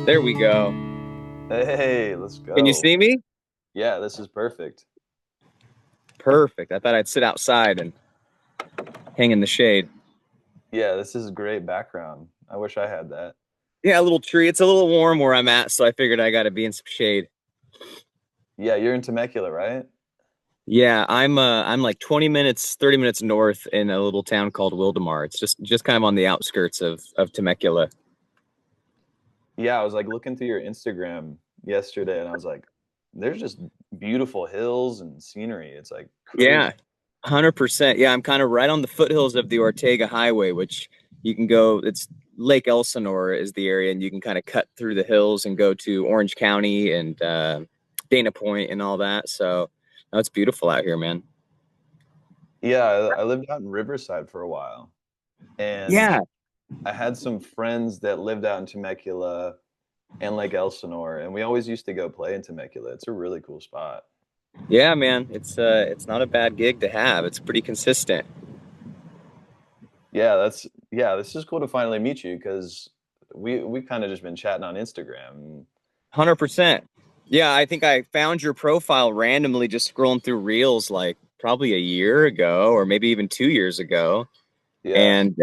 There we go. Hey, let's Can you go. see me? Yeah, this is perfect. Perfect. I thought I'd sit outside and hang in the shade. Yeah, this is great background. I wish I had that. Yeah, a little tree. It's a little warm where I'm at, so I figured I got to be in some shade. Yeah, you're in Temecula, right? Yeah, I'm like 20 minutes, 30 minutes north in a little town called Wildemar. It's just kind of on the outskirts of Temecula. Yeah, I was like looking through your Instagram yesterday and I was like, there's just beautiful hills and scenery. It's like Yeah, crazy. 100%. Yeah, I'm kind of right on the foothills of the Ortega Highway, which you can go, it's Lake Elsinore is the area, and you can kind of cut through the hills and go to Orange County and Dana Point and all that. So no, it's beautiful out here, man. Yeah, I lived out in Riverside for a while and Yeah, I had some friends that lived out in Temecula and Lake Elsinore, and we always used to go play in Temecula. It's a really cool spot. yeah, man. It's not a bad gig to have. It's pretty consistent. Yeah, this is cool to finally meet you because we kind of just been chatting on Instagram. 100%. Yeah, I think I found your profile randomly just scrolling through Reels like probably a year ago or maybe even 2 years ago. Yeah, And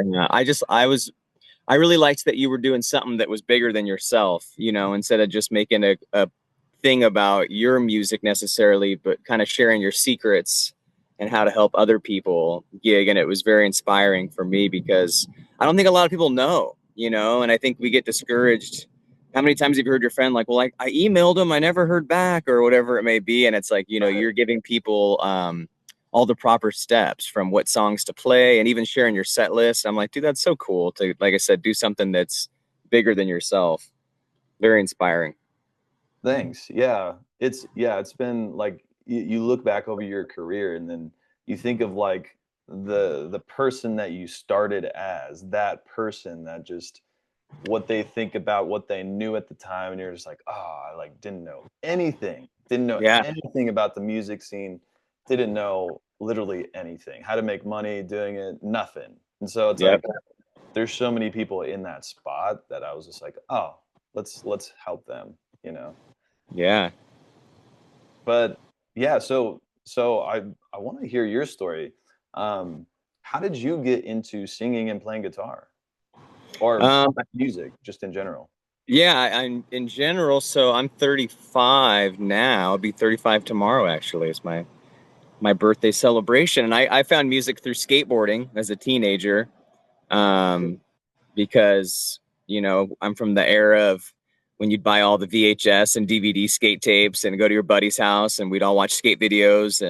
I really liked that you were doing something that was bigger than yourself, instead of just making a thing about your music necessarily, but kind of sharing your secrets and how to help other people gig. And it was very inspiring for me because I don't think a lot of people know, and I think we get discouraged. How many times have you heard your friend like, well, I emailed him, I never heard back, or whatever it may be? And it's like, right. you're giving people all the proper steps from what songs to play and even sharing your set list. I'm like, dude, that's so cool to, like I said, do something that's bigger than yourself. Very inspiring. Thanks. It's been like you look back over your career and then you think of like the person that you started as, that person that just what they think about what they knew at the time, and you're just like, oh, I like didn't know Yeah. anything about the music scene, didn't know literally anything, how to make money doing it, nothing. And so it's Yep. like there's so many people in that spot that I was just like, oh, let's help them, you know. Yeah. But yeah, so I want to hear your story. Um, how did you get into singing and playing guitar or Um, music just in general? yeah, I'm in general. So I'm 35 now. I'll be 35 tomorrow, actually. It's my birthday celebration. And I found music through skateboarding as a teenager. Um, because, I'm from the era of when you'd buy all the VHS and DVD skate tapes and go to your buddy's house and we'd all watch skate videos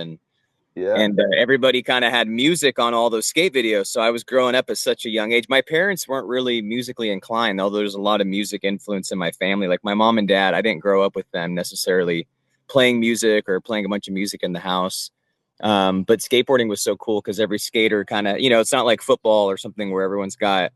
Yeah. and everybody kind of had music on all those skate videos. So I was growing up at such a young age. My parents weren't really musically inclined, although there's a lot of music influence in my family. Like my mom and dad, I didn't grow up with them necessarily playing music or playing a bunch of music in the house. But skateboarding was so cool because every skater kind of, it's not like football or something where everyone's got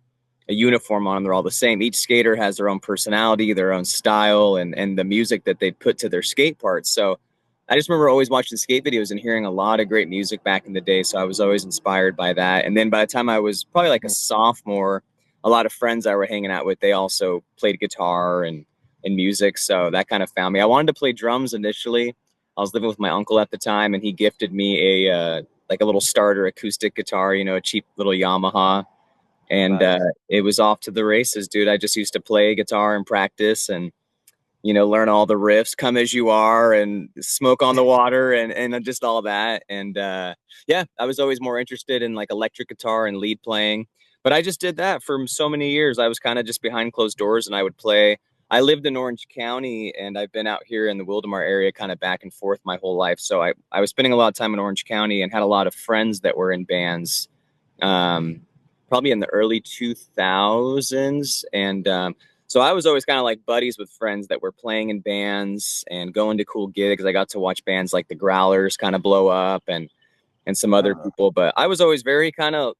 a uniform on them. They're all the same. Each skater has their own personality, their own style, and the music that they put to their skate parts. So I just remember always watching skate videos and hearing a lot of great music back in the day. So I was always inspired by that. And then by the time I was probably like a Mhm. sophomore, a lot of friends I were hanging out with, they also played guitar and music. So that kind of found me. I wanted to play drums initially. I was living with my uncle at the time, and he gifted me a like a little starter acoustic guitar, a cheap little Yamaha, and Nice. it was off to the races, dude. I just used to play guitar and practice and learn all the riffs, come as you are, and smoke on the water, and just all that. And yeah, I was always more interested in like electric guitar and lead playing. But I just did that for so many years. I was kind of just behind closed doors, and I would play. I lived in Orange County, and I've been out here in the Wildemar area, kind of back and forth my whole life. So I was spending a lot of time in Orange County and had a lot of friends that were in bands. Um, Probably in the early 2000s, and so I was always kind of like buddies with friends that were playing in bands and going to cool gigs. I got to watch bands like the Growlers kind of blow up and some other Ah, people, but I was always very kind of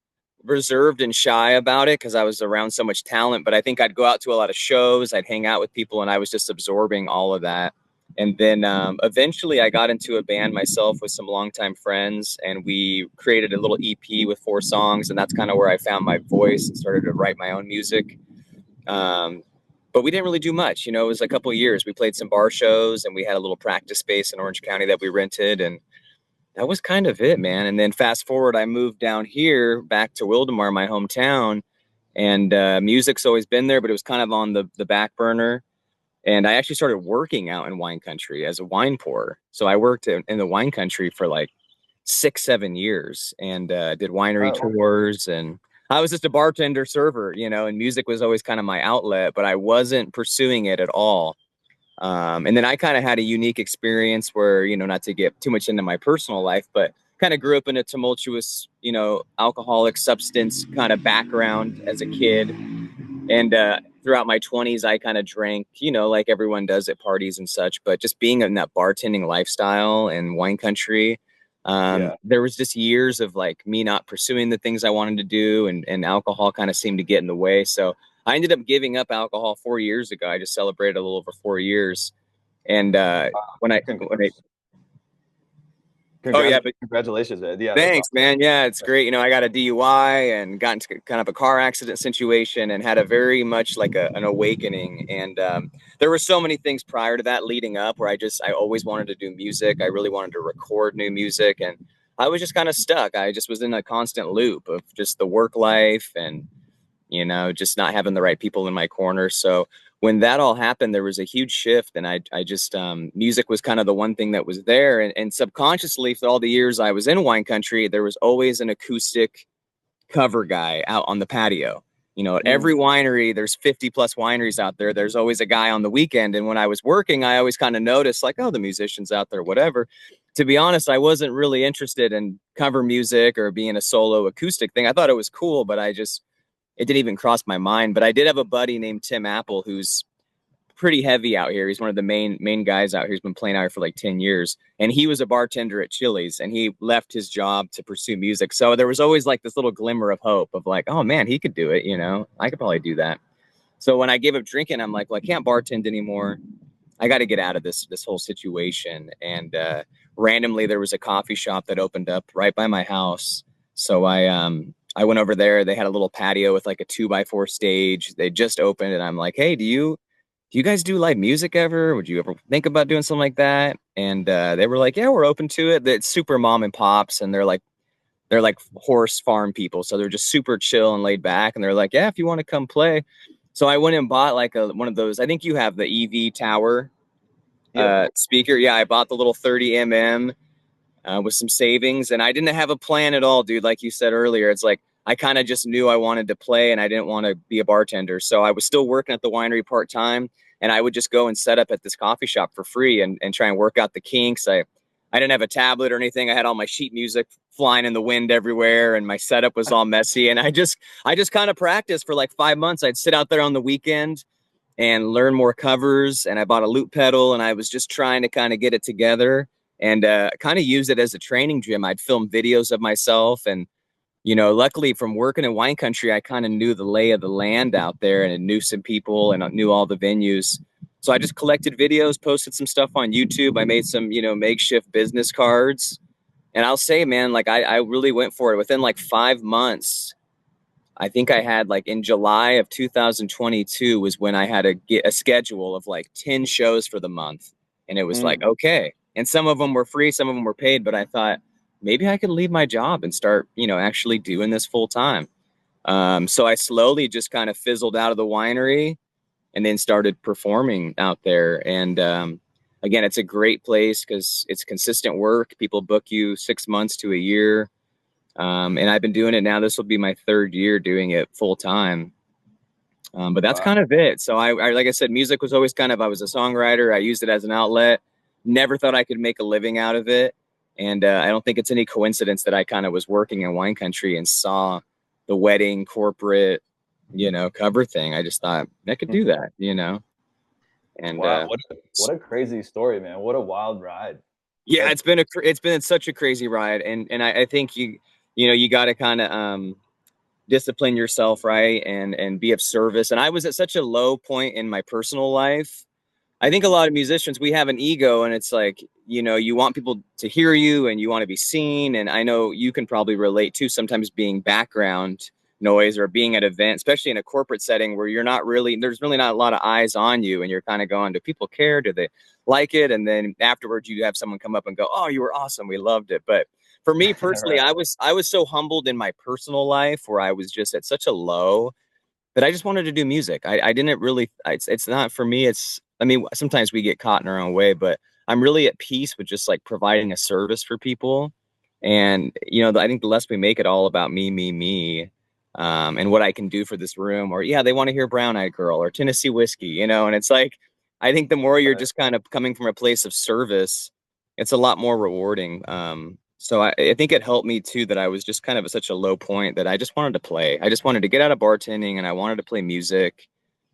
reserved and shy about it because I was around so much talent. But I think I'd go out to a lot of shows, I'd hang out with people, and I was just absorbing all of that. And then eventually I got into a band myself with some longtime friends, and we created a little EP with 4 songs. And that's kind of where I found my voice and started to write my own music. Um, but we didn't really do much. You know, it was a couple of years. We played some bar shows, and we had a little practice space in Orange County that we rented, and that was kind of it, man. And then fast forward, I moved down here back to Wildemar, my hometown, and music's always been there, but it was kind of on the back burner. And I actually started working out in wine country as a wine pourer. So I worked in the wine country for like 6, 7 years, and did winery Oh, tours. And I was just a bartender server, you know, and music was always kind of my outlet, but I wasn't pursuing it at all. And then I kind of had a unique experience where, you know, not to get too much into my personal life, but kind of grew up in a tumultuous, you know, alcoholic substance kind of background as a kid. And throughout my 20s, I kind of drank, you know, like everyone does at parties and such. But just being in that bartending lifestyle and wine country, yeah. there was just years of like me not pursuing the things I wanted to do, and alcohol kind of seemed to get in the way. So I ended up giving up alcohol 4 years ago. I just celebrated a little over 4 years. And when I, Congrats. oh yeah, but Congratulations, man. Yeah, that's thanks, awesome. man. Yeah, it's great. You know, I got a DUI and got into kind of a car accident situation and had a very much like an awakening. And there were so many things prior to that leading up where I always wanted to do music. I really wanted to record new music. And I was just kind of stuck. I just was in a constant loop of just the work life and, you know, just not having the right people in my corner. So when that all happened, there was a huge shift. And I just, music was kind of the one thing that was there. And subconsciously, for all the years I was in wine country, there was always an acoustic cover guy out on the patio. You know, at Mm, every winery, there's 50 plus wineries out there. There's always a guy on the weekend. And when I was working, I always kind of noticed like, oh, the musician's out there, whatever. To be honest, I wasn't really interested in cover music or being a solo acoustic thing. I thought it was cool, but it didn't even cross my mind. But I did have a buddy named Tim Apple who's pretty heavy out here. He's one of the main guys out here. He's been playing out here for like 10 years. And he was a bartender at Chili's, and he left his job to pursue music. So there was always like this little glimmer of hope of like, oh man, he could do it, you know. I could probably do that. So when I gave up drinking, I'm like, well, I can't bartend anymore. I got to get out of this whole situation. And randomly there was a coffee shop that opened up right by my house. So I went over there. They had a little patio with like a 2x4 stage. They just opened, and I'm like, hey, do you guys do live music ever? Would you ever think about doing something like that? And they were like, yeah, we're open to it. It's super mom and pops, and they're like horse farm people, so they're just super chill and laid back. And they're like, yeah, if you want to come play. So I went and bought like one of those. I think you have the EV tower yep. speaker. Yeah, I bought the little 30 mm with some savings, and I didn't have a plan at all, dude. Like you said earlier, it's like I kind of just knew I wanted to play, and I didn't want to be a bartender. So I was still working at the winery part time, and I would just go and set up at this coffee shop for free and try and work out the kinks. I didn't have a tablet or anything. I had all my sheet music flying in the wind everywhere, and my setup was all messy. And I just kind of practiced for like 5 months. I'd sit out there on the weekend and learn more covers. And I bought a loop pedal, and I was just trying to kind of get it together and kind of use it as a training gym. I'd film videos of myself. And, you know, luckily from working in wine country, I kind of knew the lay of the land out there and knew some people and knew all the venues. So I just collected videos, posted some stuff on YouTube. I made some, you know, makeshift business cards. And I'll say, man, like I really went for it. Within like 5 months, I think I had like in July of 2022 was when I had a schedule of like 10 shows for the month. And it was like, Mm, okay. And some of them were free, some of them were paid, but I thought maybe I could leave my job and start, you know, actually doing this full time. So I slowly just kind of fizzled out of the winery and then started performing out there. And again, it's a great place because it's consistent work. People book you 6 months to a year. And I've been doing it now. This will be my third year doing it full time. But that's wow. kind of it. So like I said, music was always kind of, I was a songwriter. I used it as an outlet. Never thought I could make a living out of it. And I don't think it's any coincidence that I kind of was working in wine country and saw the wedding corporate, you know, cover thing. I just thought I could do that, you know. And Wow. What a crazy story, man. What a wild ride. yeah, That's it's been such a crazy ride. And I think you know, you got to kind of discipline yourself, right, and be of service. And I was at such a low point in my personal life. I think a lot of musicians, we have an ego, and it's like, you know, you want people to hear you and you want to be seen. And I know you can probably relate to sometimes being background noise or being at an event, especially in a corporate setting where there's really not a lot of eyes on you, and you're kind of going, do people care? Do they like it? And then afterwards you have someone come up and go, oh, you were awesome, we loved it. But for me personally, Right. I was so humbled in my personal life where I was just at such a low that I just wanted to do music. I didn't really, it's not for me. I mean, sometimes we get caught in our own way, but I'm really at peace with just like providing a service for people. And, I think the less we make it all about me, and what I can do for this room, or, yeah, they want to hear Brown Eyed Girl or Tennessee Whiskey, and it's like, I think the more you're Right. just kind of coming from a place of service, it's a lot more rewarding. So I think it helped me too that I was just kind of at such a low point that I just wanted to play. I just wanted to get out of bartending and I wanted to play music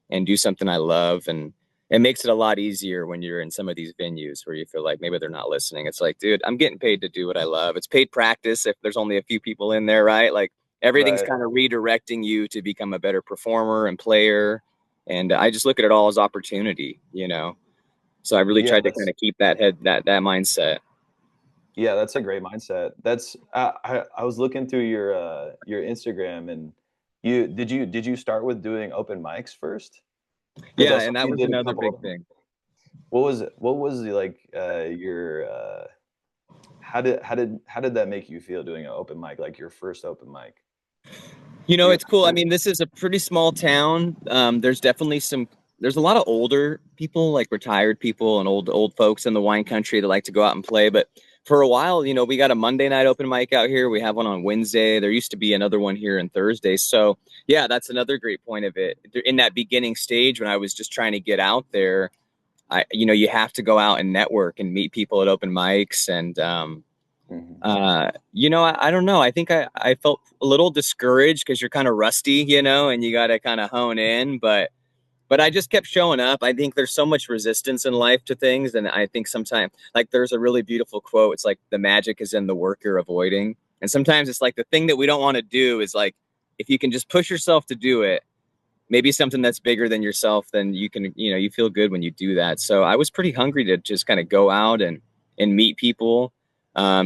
and do something I love. And it makes it a lot easier when you're in some of these venues where you feel like maybe they're not listening. It's like, dude, I'm getting paid to do what I love. It's paid practice if there's only a few people in there, right? Like everything's Right. kind of redirecting you to become a better performer and player. And I just look at it all as opportunity. So I really Yeah, tried to kind of keep that mindset. that's a great mindset. That's I was looking through your Instagram, and did you start with doing open mics first? Because Yeah, I saw and that you was did a another big couple. thing. What was like your how did that make you feel doing an open mic, like your first open mic? Your It's cool. I mean, this is a pretty small town. There's a lot of older people, like retired people and old folks in the wine country that like to go out and play. But for a while, we got a Monday night open mic out here. We have one on Wednesday. There used to be another one here on Thursday. So yeah, that's another great point of it. In that beginning stage when I was just trying to get out there, you have to go out and network and meet people at open mics. And Mhm. I don't know. I think I felt a little discouraged because you're kind of rusty, and you got to kind of hone in. But I just kept showing up. I think there's so much resistance in life to things, and I think sometimes, like, there's a really beautiful quote. It's like the magic is in the work you're avoiding, and sometimes it's like the thing that we don't want to do is like if you can just push yourself to do it, maybe something that's bigger than yourself, then you feel good when you do that. So I was pretty hungry to just kind of go out and meet people.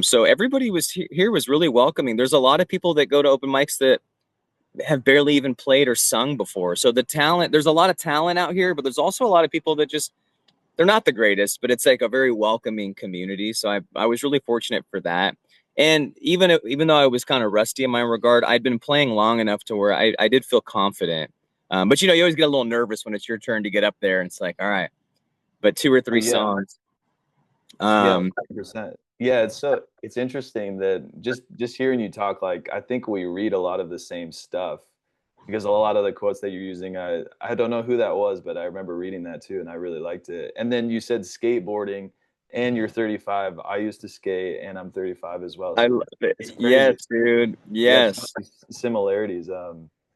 So everybody here was really welcoming. There's a lot of people that go to open mics that have barely even played or sung before. So there's a lot of talent out here, but there's also a lot of people that just they're not the greatest, but it's like a very welcoming community. So I was really fortunate for that. And even though I was kind of rusty in my regard, I'd been playing long enough to where I did feel confident. But you always get a little nervous when it's your turn to get up there, and it's like, all right, but two or Oh three yeah. songs. Yeah, Um, 100%. Yeah, it's interesting that just hearing you talk, like, I think we read a lot of the same stuff, because a lot of the quotes that you're using, I don't know who that was, but I remember reading that too, and I really liked it. And then you said skateboarding, and you're 35. I used to skate, and I'm 35 as well, I so love it. it's crazy. Yes, dude. We have so Yes. many similarities.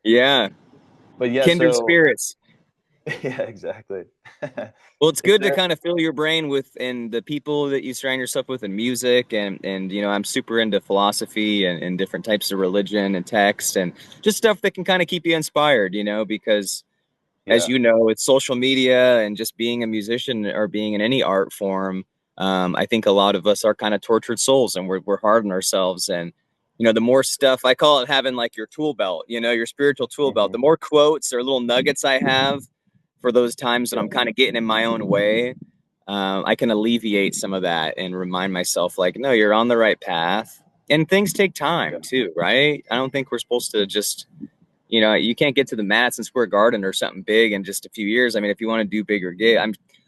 Yeah. But yeah, Kindred so spirits. yeah, exactly. Well, it's Is good to there kind of fill your brain with and the people that you surround yourself with in music and I'm super into philosophy and different types of religion and text and just stuff that can kind of keep you inspired, because as Yeah. you know, it's social media and just being a musician or being in any art form. I think a lot of us are kind of tortured souls and we're hard on ourselves. And, the more stuff I call it having like your tool belt, your spiritual tool belt, Mhm. the more quotes or little nuggets I have for those times that Yeah. I'm kind of getting in my own way, I can alleviate some of that and remind myself, like, no, you're on the right path. And things take Yeah. time too, right? I don't think we're supposed to just, you can't get to the Madison Square Garden or something big in just a few years. I mean, if you want to do bigger gig,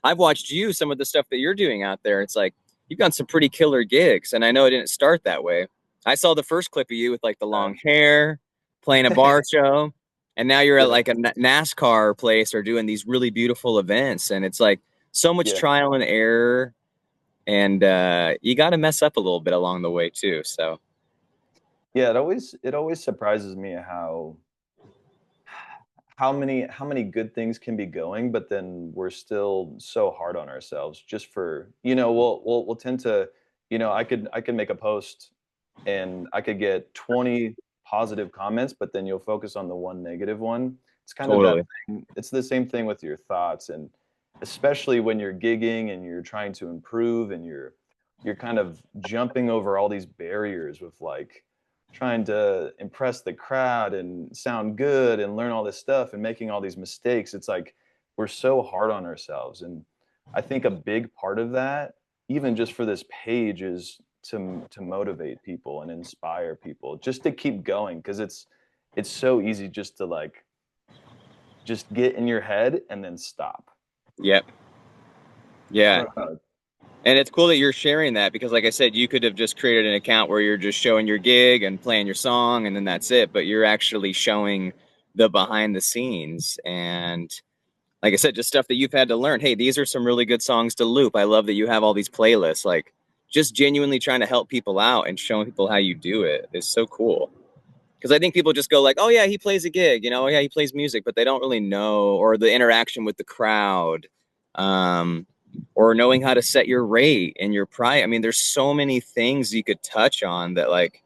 I've watched some of the stuff that you're doing out there. It's like you've got some pretty killer gigs, and I know it didn't start that way. I saw the first clip of you with like the long hair, playing a bar show, and now you're at Yeah. like a NASCAR place or doing these really beautiful events, and it's like so much Yeah. trial and error, and you got to mess up a little bit along the way too. So Yeah, it always surprises me how many good things can be going, but then we're still so hard on ourselves just for, we'll tend to, I could make a post and I could get 20 positive comments, but then you'll focus on the one negative one. It's kind of that totally, thing. It's the same thing with your thoughts, and especially when you're gigging and you're trying to improve and you're kind of jumping over all these barriers with, like, trying to impress the crowd and sound good and learn all this stuff and making all these mistakes. It's like we're so hard on ourselves. And I think a big part of that, even just for this page, is to motivate people and inspire people just to keep going, because it's so easy just to like just get in your head and then stop. Yep. I Yeah. don't know. And it's cool that you're sharing that because, like I said, you could have just created an account where you're just showing your gig and playing your song and then that's it. But you're actually showing the behind the scenes. And like I said, just stuff that you've had to learn. Hey, these are some really good songs to loop. I love that you have all these playlists. Like just genuinely trying to help people out and showing people how you do it is so cool. Because I think people just go like, oh, yeah, he plays a gig, you know, yeah, he plays music, but they don't really know, or the interaction with the crowd. Or knowing how to set your rate and your price. I mean, there's so many things you could touch on that like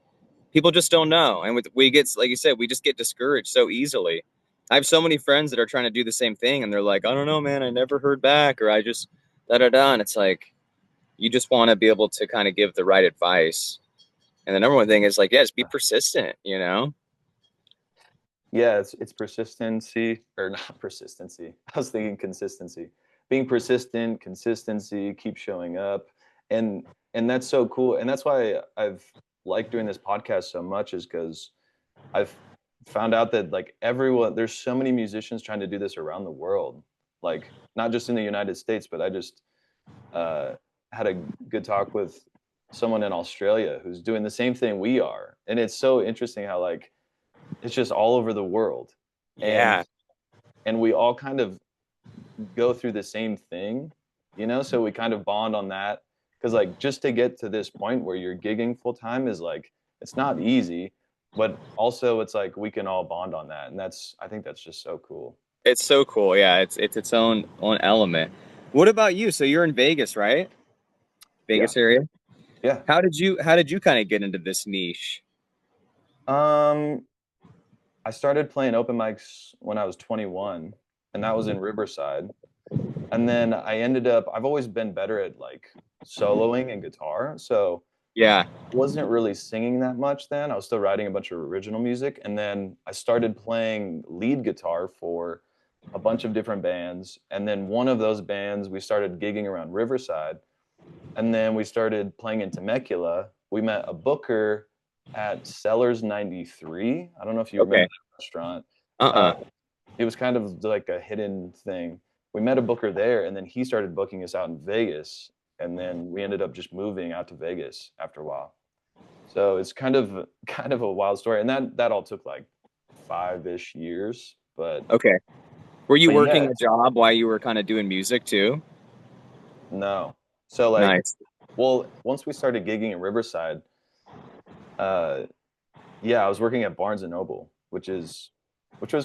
people just don't know. And we get, like you said, we just get discouraged so easily. I have so many friends that are trying to do the same thing and they're like, I don't know, man, I never heard back, or I just da da da. And it's like, you just want to be able to kind of give the right advice. And the number one thing is like, yeah, just be persistent, you know? Yeah, it's persistency, or not persistency. I was thinking consistency. Being persistent, consistency, keep showing up. And that's so cool. And that's why I've liked doing this podcast so much, is because I've found out that like everyone, there's so many musicians trying to do this around the world. Like not just in the United States, but I just uh had a good talk with someone in Australia who's doing the same thing we are. And it's so interesting how like it's just all over the world. Yeah. And we all kind of go through the same thing, you know, so we kind of bond on that, because like just to get to this point where you're gigging full time is like it's not easy, but also it's like we can all bond on that, and that's, I think that's just so cool. It's so cool. Yeah, it's its own element. What about you? So you're in Vegas, right? Yeah. Vegas area. Yeah. How did you kind of get into this niche? um I started playing open mics when I was 21, and that was in Riverside. And then I ended up, I've always been better at like soloing and guitar, so Yeah. wasn't really singing that much then. I was still writing a bunch of original music. And then I started playing lead guitar for a bunch of different bands. And then one of those bands, we started gigging around Riverside. And then we started playing in Temecula. We met a booker at Cellars 93. I don't know if you remember Okay. that restaurant. Uh, Uh-uh. it was kind of like a hidden thing. We met a booker there, and then he started booking us out in Vegas. And then we ended up just moving out to Vegas after a while. So it's kind of a wild story, and that all took like 5-ish years, Okay. Were you but yeah, working a job while you were kind of doing music too? no. So like, Nice. well, once we started gigging in Riverside, uh, yeah, I was working at Barnes and Noble, which was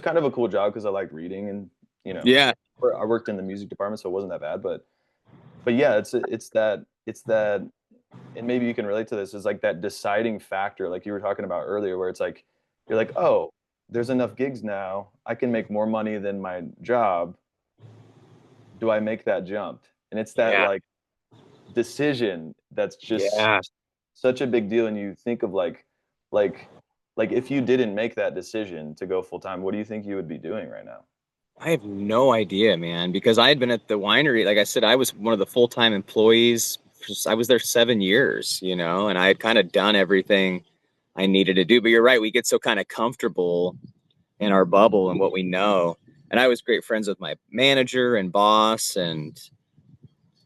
kind of a cool job because I like reading, and you know, Yeah. I worked in the music department, so it wasn't that bad. But yeah, it's that, and maybe you can relate to this, is like that deciding factor, like you were talking about earlier, where it's like you're like, oh, there's enough gigs now, I can make more money than my job. Do I make that jump? And it's that Yeah. like decision that's just Yeah. such a big deal. And you think of like like if you didn't make that decision to go full time, what do you think you would be doing right now? I have no idea, man, because I had been at the winery. Like I said, I was one of the full-time employees. I was there 7 years, you know, and I had kind of done everything I needed to do. But you're right, we get so kind of comfortable in our bubble and what we know. And I was great friends with my manager and boss. And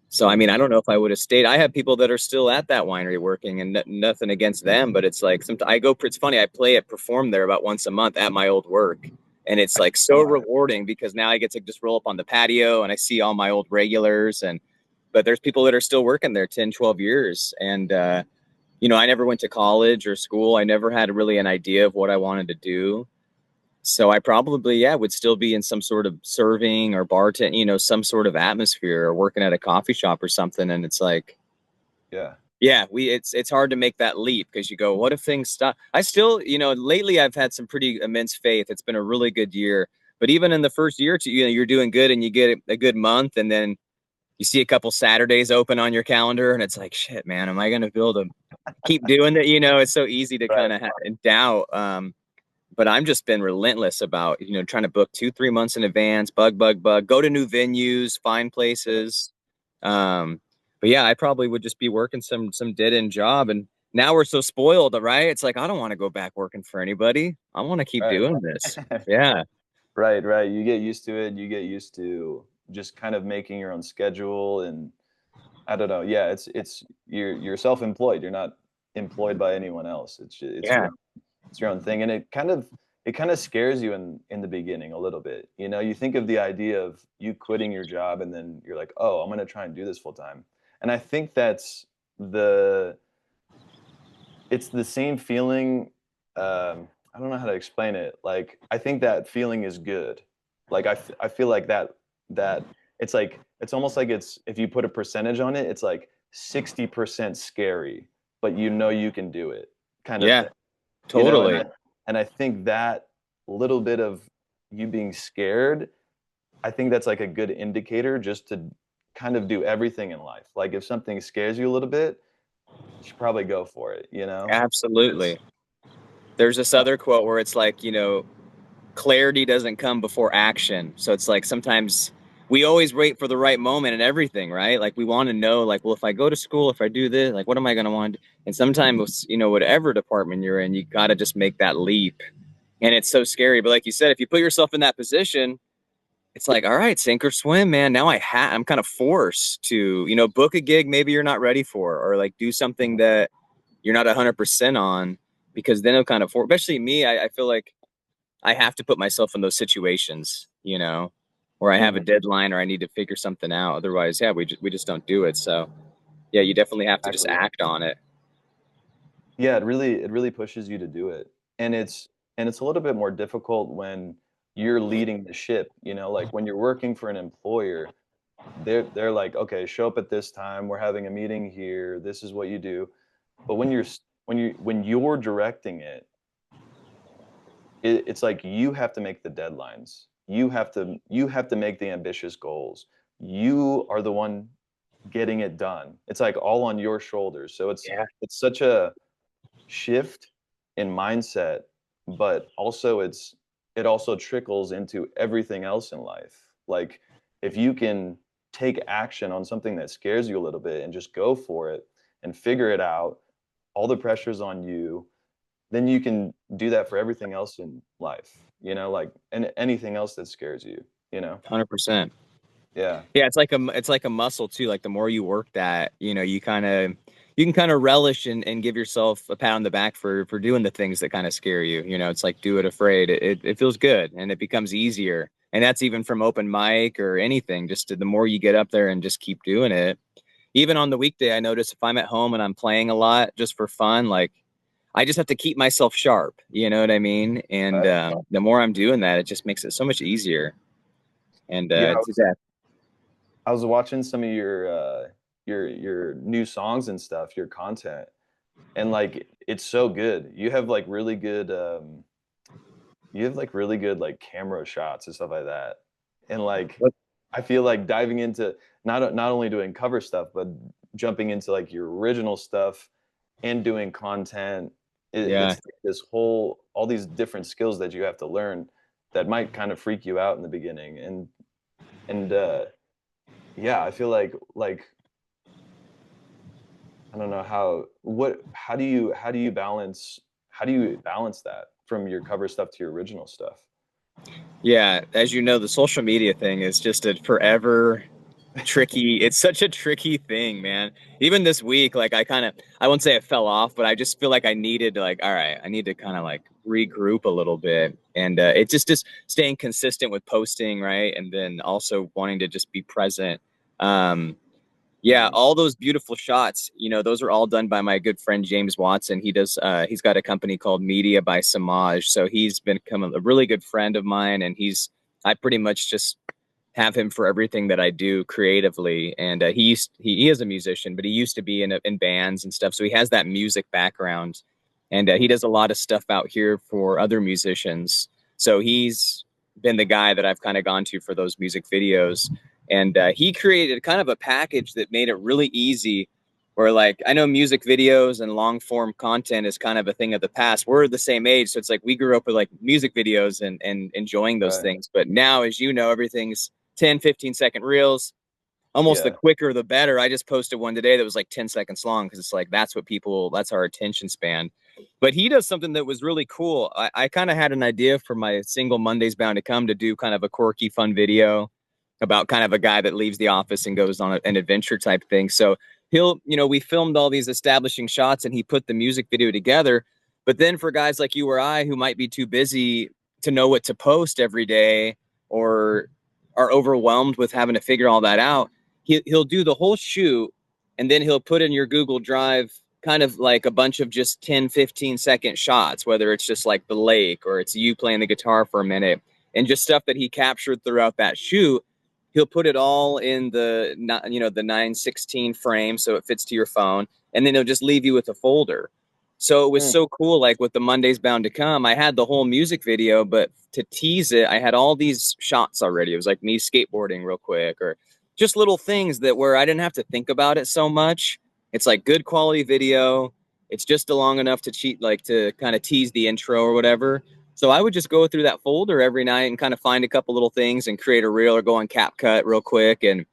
so, I mean, I don't know if I would have stayed. I have people that are still at that winery working, and nothing against them, but it's like, I go, it's funny, I perform there about once a month at my old work. And it's like so rewarding because now I get to just roll up on the patio and I see all my old regulars. But there's people that are still working there 10, 12 years. And, you know, I never went to college or school. I never had really an idea of what I wanted to do. So I probably, yeah, would still be in some sort of serving or bartending, you know, some sort of atmosphere, or working at a coffee shop or something. And it's like, Yeah. yeah, it's hard to make that leap because you go, what if things stop? I still, you know, lately I've had some pretty immense faith. It's been a really good year. But even in the first year or two, you know, you're doing good and you get a good month, and then you see a couple Saturdays open on your calendar and it's like, shit, man, am I going to be able to keep doing that? You know, it's so easy to Right. kind of doubt. But I'm just been relentless about, trying to book 2, 3 months in advance, bug, go to new venues, find places. But yeah, I probably would just be working some dead end job. And now we're so spoiled, right? It's like, I don't want to go back working for anybody. I want to keep Right. doing this. Yeah. Right, right. You get used to it. You get used to just kind of making your own schedule, and I don't know. Yeah, it's you're self-employed. You're not employed by anyone else. Yeah. It's your own thing, and it kind of scares you in the beginning a little bit. You know, you think of the idea of you quitting your job, and then you're like, oh, I'm going to try and do this full time. And I think the it's the same feeling. I don't know how to explain it. Like, I think that feeling is good. Like, I feel like that it's like it's almost like it's if you put a percentage on it, it's like 60% scary, but you know you can do it, kind of Yeah. thing. You know, Totally. and I think that little bit of you being scared, I think that's like a good indicator just to kind of do everything in life. Like, if something scares you a little bit, you should probably go for it, you know? It's Absolutely. There's this other quote where it's like, clarity doesn't come before action. So it's like sometimes we always wait for the right moment and everything, right? Like we want to know, like, well, if I go to school, if I do this, like, what am I going to want to do? And sometimes, whatever department you're in, you got to just make that leap. And it's so scary. But like you said, if you put yourself in that position, it's like, all right, sink or swim, man. Now I'm kind of forced to, book a gig maybe you're not ready for, or like do something that you're not 100% on, because then it'll kind of, especially me, I feel like I have to put myself in those situations, where I have a Mhm. deadline or I need to figure something out. Otherwise, yeah, we just don't do it. So yeah, you definitely have to just Exactly. act on it. Yeah, it really pushes you to do it. And it's a little bit more difficult when you're leading the ship, you know, like when you're working for an employer, they're like, "Okay, show up at this time. We're having a meeting here. This is what you do." But when you're directing it, it's like you have to make the deadlines. You have to make the ambitious goals. You are the one getting it done. It's like all on your shoulders. So Yeah, it's such a shift in mindset, but also it also trickles into everything else in life. Like, if you can take action on something that scares you a little bit and just go for it and figure it out, all the pressure's on you, then you can do that for everything else in life, you know, like, and anything else that scares you, you know? 100%. Yeah. Yeah, it's like a muscle too. Like the more you work that, you can kind of relish and give yourself a pat on the back for doing the things that kind of scare you. It's like do it afraid. It feels good and it becomes easier. And that's even from open mic or anything. Just the more you get up there and just keep doing it. Even on the weekday, I notice if I'm at home and I'm playing a lot just for fun, like I just have to keep myself sharp. You know what I mean? And Right. the more I'm doing that, it just makes it so much easier. And Yeah, I was watching some of your new songs and stuff, your content, and like it's so good. You have like really good like camera shots and stuff like that. And like I feel like diving into not only doing cover stuff, but jumping into like your original stuff and doing content. It's yeah, like this whole all these different skills that you have to learn that might kind of freak you out in the beginning. And yeah, I feel like I don't know how do you balance that from your cover stuff to your original stuff? yeah. As you know, the social media thing is just a forever tricky. It's such a tricky thing, man. Even this week, like I won't say it fell off, but I just feel like I needed to, like, all right, I need to kind of like regroup a little bit. And it's just staying consistent with posting, right? And then also wanting to just be present. Um, Yeah, Mhm. all those beautiful shots, those are all done by my good friend James Watson. He's got a company called Media by Samaj. So he's become a really good friend of mine, and I pretty much just have him for everything that I do creatively. And he is a musician, but he used to be in bands and stuff. So he has that music background, and he does a lot of stuff out here for other musicians. So he's been the guy that I've kind of gone to for those music videos. And he created kind of a package that made it really easy. Where like I know music videos and long form content is kind of a thing of the past. We're the same age, so it's like we grew up with like music videos and enjoying those Right. things. But now, as you know, everything's 10, 15-second reels. Almost the Yeah. quicker the better. I just posted one today that was like 10 seconds long because it's like that's our attention span. But he does something that was really cool. I kind of had an idea for my single Mondays Bound to Come to do kind of a quirky, fun video about kind of a guy that leaves the office and goes on an adventure type thing. So we filmed all these establishing shots and he put the music video together. But then for guys like you or I who might be too busy to know what to post every day or are overwhelmed with having to figure all that out, he'll do the whole shoot and then he'll put in your Google Drive kind of like a bunch of just 10-15 second shots, whether it's just like the lake or it's you playing the guitar for a minute and just stuff that he captured throughout that shoot. He'll put it all in the 916 frame so it fits to your phone, and then he'll just leave you with a folder. So it was Mm. so cool. Like with the Mondays Bound to Come, I had the whole music video, but to tease it, I had all these shots already. It was like me skateboarding real quick, or just little things that where I didn't have to think about it so much. It's like good quality video. It's just long enough to cheat, like to kind of tease the intro or whatever. So I would just go through that folder every night and kind of find a couple little things and create a reel or go on CapCut real quick and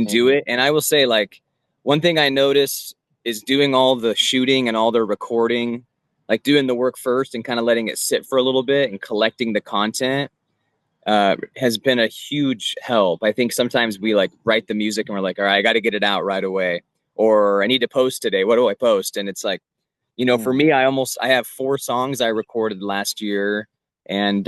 do Mm-hmm. it. And I will say, like, one thing I noticed is doing all the shooting and all the recording, like doing the work first and kind of letting it sit for a little bit and collecting the content has been a huge help. I think sometimes we like write the music and we're like, all right, I got to get it out right away, or I need to post today. What do I post? And it's like, for Mm. me, I have 4 songs I recorded last year, and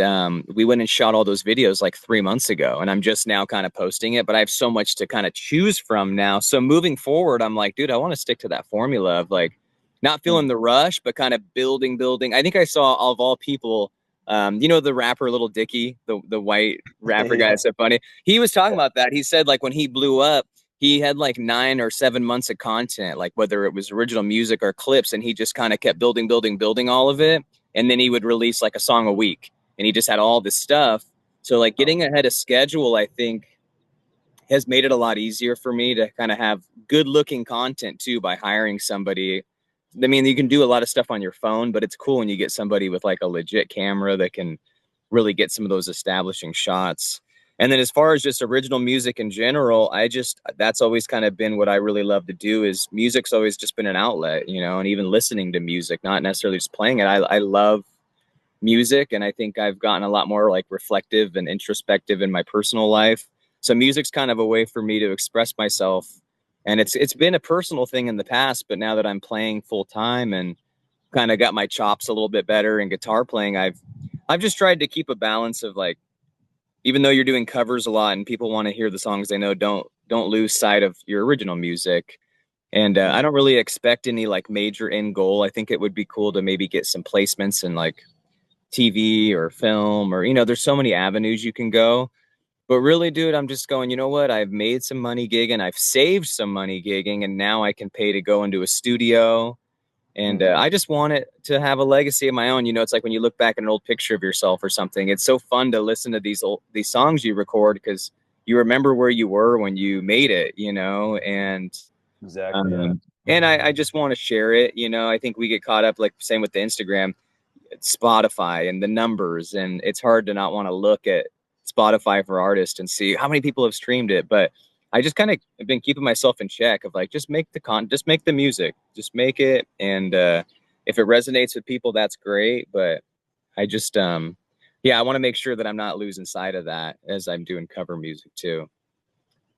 we went and shot all those videos like 3 months ago, and I'm just now kind of posting it. But I have so much to kind of choose from now. So moving forward, I'm like, dude, I want to stick to that formula of like not feeling Mm. the rush, but kind of building. I think I saw of all people. The rapper Little Dicky, the white rapper guy, Yeah. that's so funny. He was talking Yeah. about that. He said like when he blew up, he had like 9 or 7 months of content, like whether it was original music or clips, and he just kind of kept building all of it. And then he would release like a song a week, and he just had all this stuff. So like Oh. getting ahead of schedule, I think has made it a lot easier for me to kind of have good looking content too by hiring somebody. I mean, you can do a lot of stuff on your phone, but it's cool when you get somebody with like a legit camera that can really get some of those establishing shots. And then as far as just original music in general, that's always kind of been what I really love to do is music's always just been an outlet, and even listening to music, not necessarily just playing it. I love music, and I think I've gotten a lot more like reflective and introspective in my personal life. So music's kind of a way for me to express myself, and it's been a personal thing in the past, but now that I'm playing full time and kind of got my chops a little bit better in guitar playing, I've just tried to keep a balance of like, even though you're doing covers a lot and people want to hear the songs they know, don't lose sight of your original music. And I Mm. don't really expect any like major end goal. I think it would be cool to maybe get some placements in like TV or film, or there's so many avenues you can go. But really, dude, I'm just going, you know what? I've made some money gigging, I've saved some money gigging, and now I can pay to go into a studio. And Mm-hmm. I just want it to have a legacy of my own. It's like when you look back at an old picture of yourself or something, it's so fun to listen to these songs you record because you remember where you were when you made it, and Exactly. Yeah. um, and I just want to share it. I think we get caught up, like same with the Instagram, Spotify and the numbers, and it's hard to not want to look at Spotify for artists and see how many people have streamed it. But I just kind of have been keeping myself in check of like just make the music, just make it, and if it resonates with people, that's great. But I just yeah, I want to make sure that I'm not losing sight of that as I'm doing cover music too.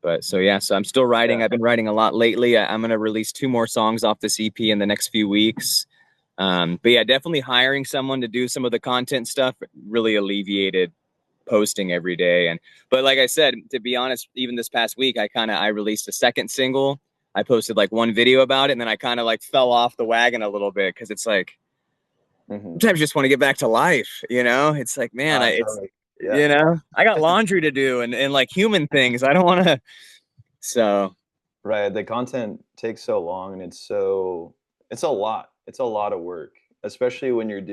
But so yeah, so I'm still writing. Yeah. I've been writing a lot lately. I'm gonna release 2 more songs off this EP in the next few weeks. But yeah, definitely hiring someone to do some of the content stuff really alleviated posting every day. And but like I said, to be honest, even this past week, I released a second single. I posted like one video about it, and then I kind of like fell off the wagon a little bit because it's like Mm-hmm. sometimes you just want to get back to life. It's like, man, Totally. Yeah. I got laundry to do and like human things. I don't want to. So Right. The content takes so long and it's a lot. It's a lot of work, especially when you